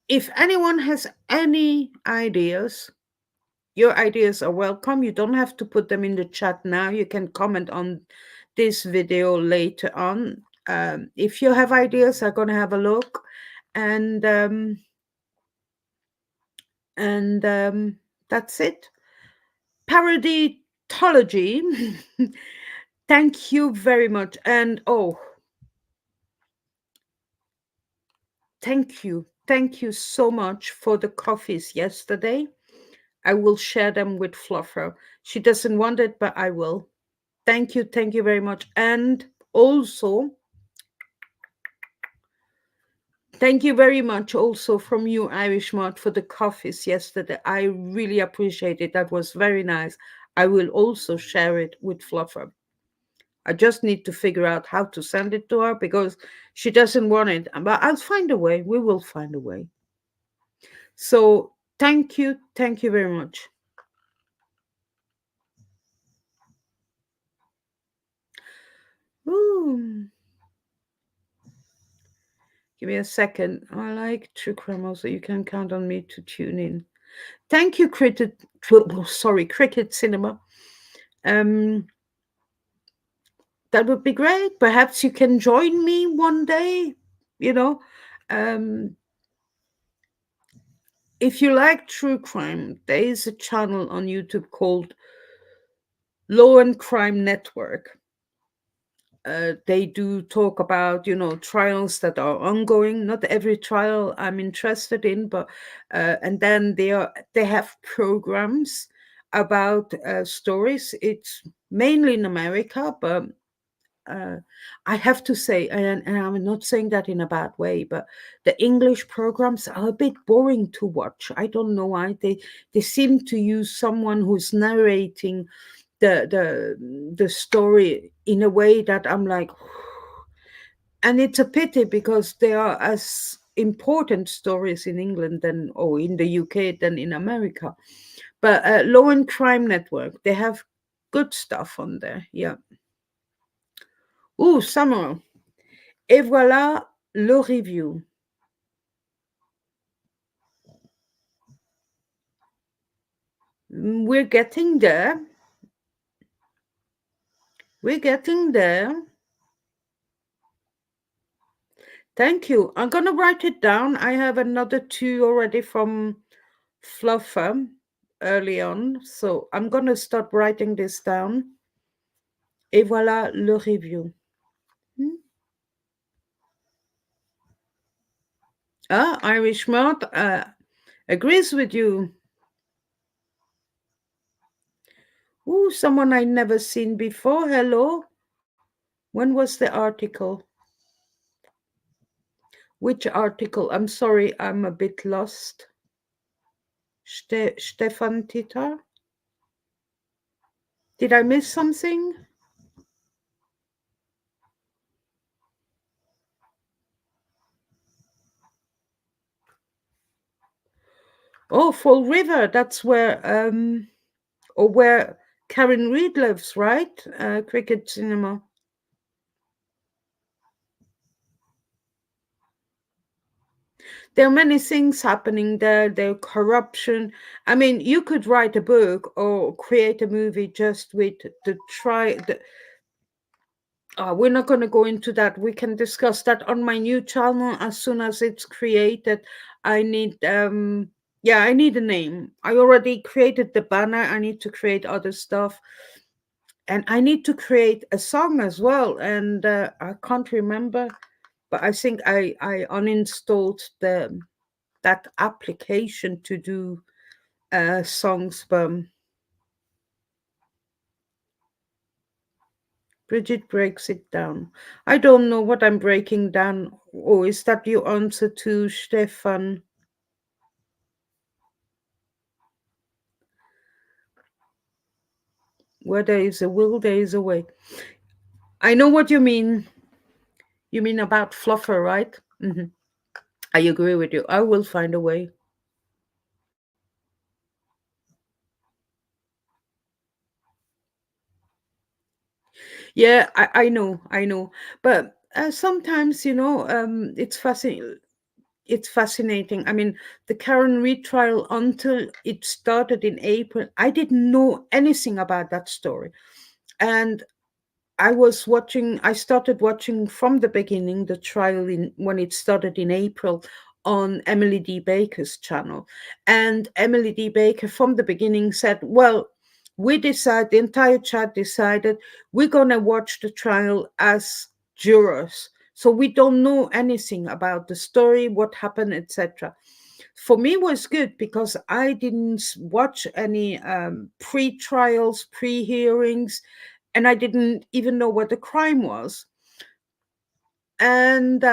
if anyone has any ideas, your ideas are welcome. You don't have to put them in the chat now. You can comment on this video later on. If you have ideas, I'm gonna have a look, and and that's it. Parodytology. Thank you very much, and oh, thank you so much for the coffees yesterday. I will share them with Fluffer. She doesn't want it, but I will. Thank you very much. And also, thank you very much also from you, Irish Mart, for the coffees yesterday. I really appreciate it. That was very nice. I will also share it with Fluffer. I just need to figure out how to send it to her because she doesn't want it. But I'll find a way. We will find a way. So thank you very much. Ooh. Give me a second. I like true crime also. You can count on me to tune in. Thank you, Cricket Cinema. That would be great. Perhaps you can join me one day. You know, um, if you like true crime, there is a channel on YouTube called Law and Crime Network. They do talk about, trials that are ongoing. Not every trial I'm interested in, but and then they have programs about stories. It's mainly in America, but uh, I have to say, and I'm not saying that in a bad way, but the English programs are a bit boring to watch. I don't know why. They seem to use someone who's narrating the story in a way that I'm like, and it's a pity because they are as important stories in England than or in the UK than in America. But Law and Crime Network, they have good stuff on there. Yeah. Ooh, Samuel. Et voilà le review. We're getting there. We're getting there. Thank you. I'm going to write it down. I have another two already from Fluffer early on. So I'm going to start writing this down. Et voilà le review. Ah, Irish Mart agrees with you. Ooh, someone I never seen before. Hello. When was the article? Which article? I'm sorry, I'm a bit lost. Stefan Titar? Did I miss something? Oh, Fall River. That's where Karen Reed lives, right? Cricket Cinema. There are many things happening there. There corruption. I mean, you could write a book or create a movie just with we're not going to go into that. We can discuss that on my new channel as soon as it's created. I need I need a name. I already created the banner. I need to create other stuff. And I need to create a song as well. And I can't remember, but I think I uninstalled that application to do songs. But Bridget breaks it down. I don't know what I'm breaking down. Oh, is that your answer to Stefan? Where there is a will, there is a way. I know what you mean. You mean about Fluffer, right? Mm-hmm. I agree with you. I will find a way. Yeah, I know, I know. But sometimes, it's fascinating. I mean, the Karen Reed trial, until it started in April, I didn't know anything about that story. And I started watching from the beginning the trial when it started in April on Emily D. Baker's channel. And Emily D. Baker from the beginning said, well, the entire chat decided we're going to watch the trial as jurors. So we don't know anything about the story, what happened, etc. For me, it was good because I didn't watch any pre-trials, pre-hearings, and I didn't even know what the crime was. And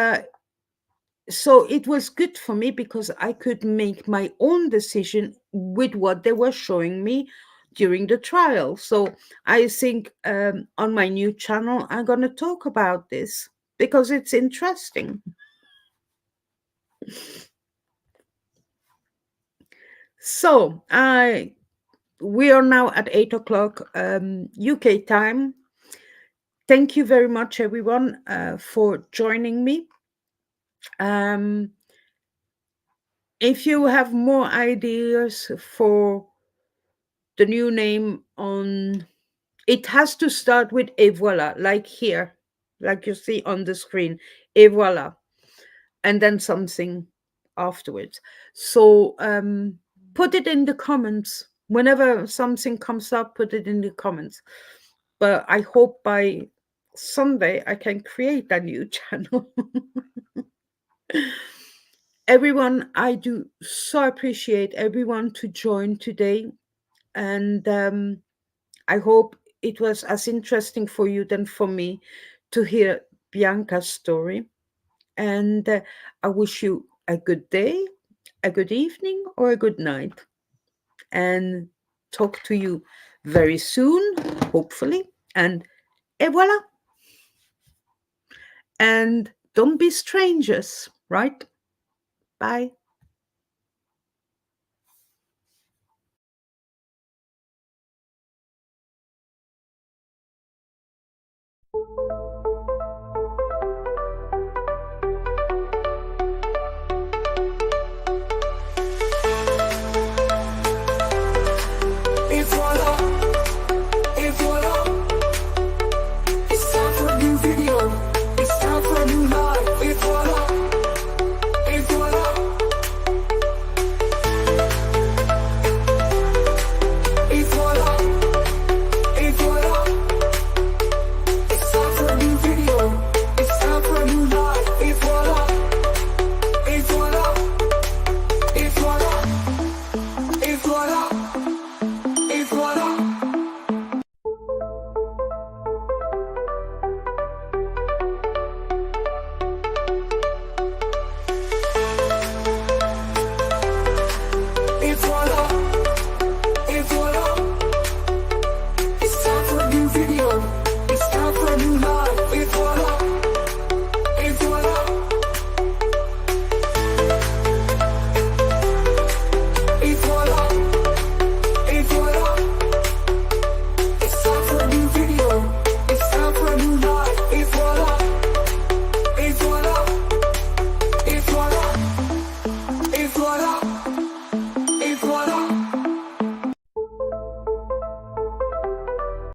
so it was good for me because I could make my own decision with what they were showing me during the trial. So I think on my new channel, I'm going to talk about this because it's interesting. So we are now at 8 o'clock UK time. Thank you very much, everyone, for joining me. If you have more ideas for the new name on, it has to start with et voilà, like here, like you see on the screen, et voilà, and then something afterwards. So put it in the comments. Whenever something comes up, put it in the comments. But I hope by Sunday I can create a new channel. Everyone, I do so appreciate everyone to join today. And I hope it was as interesting for you than for me to hear Bianca's story. And I wish you a good day, a good evening, or a good night. And talk to you very soon, hopefully. Et voilà. And don't be strangers, right? Bye.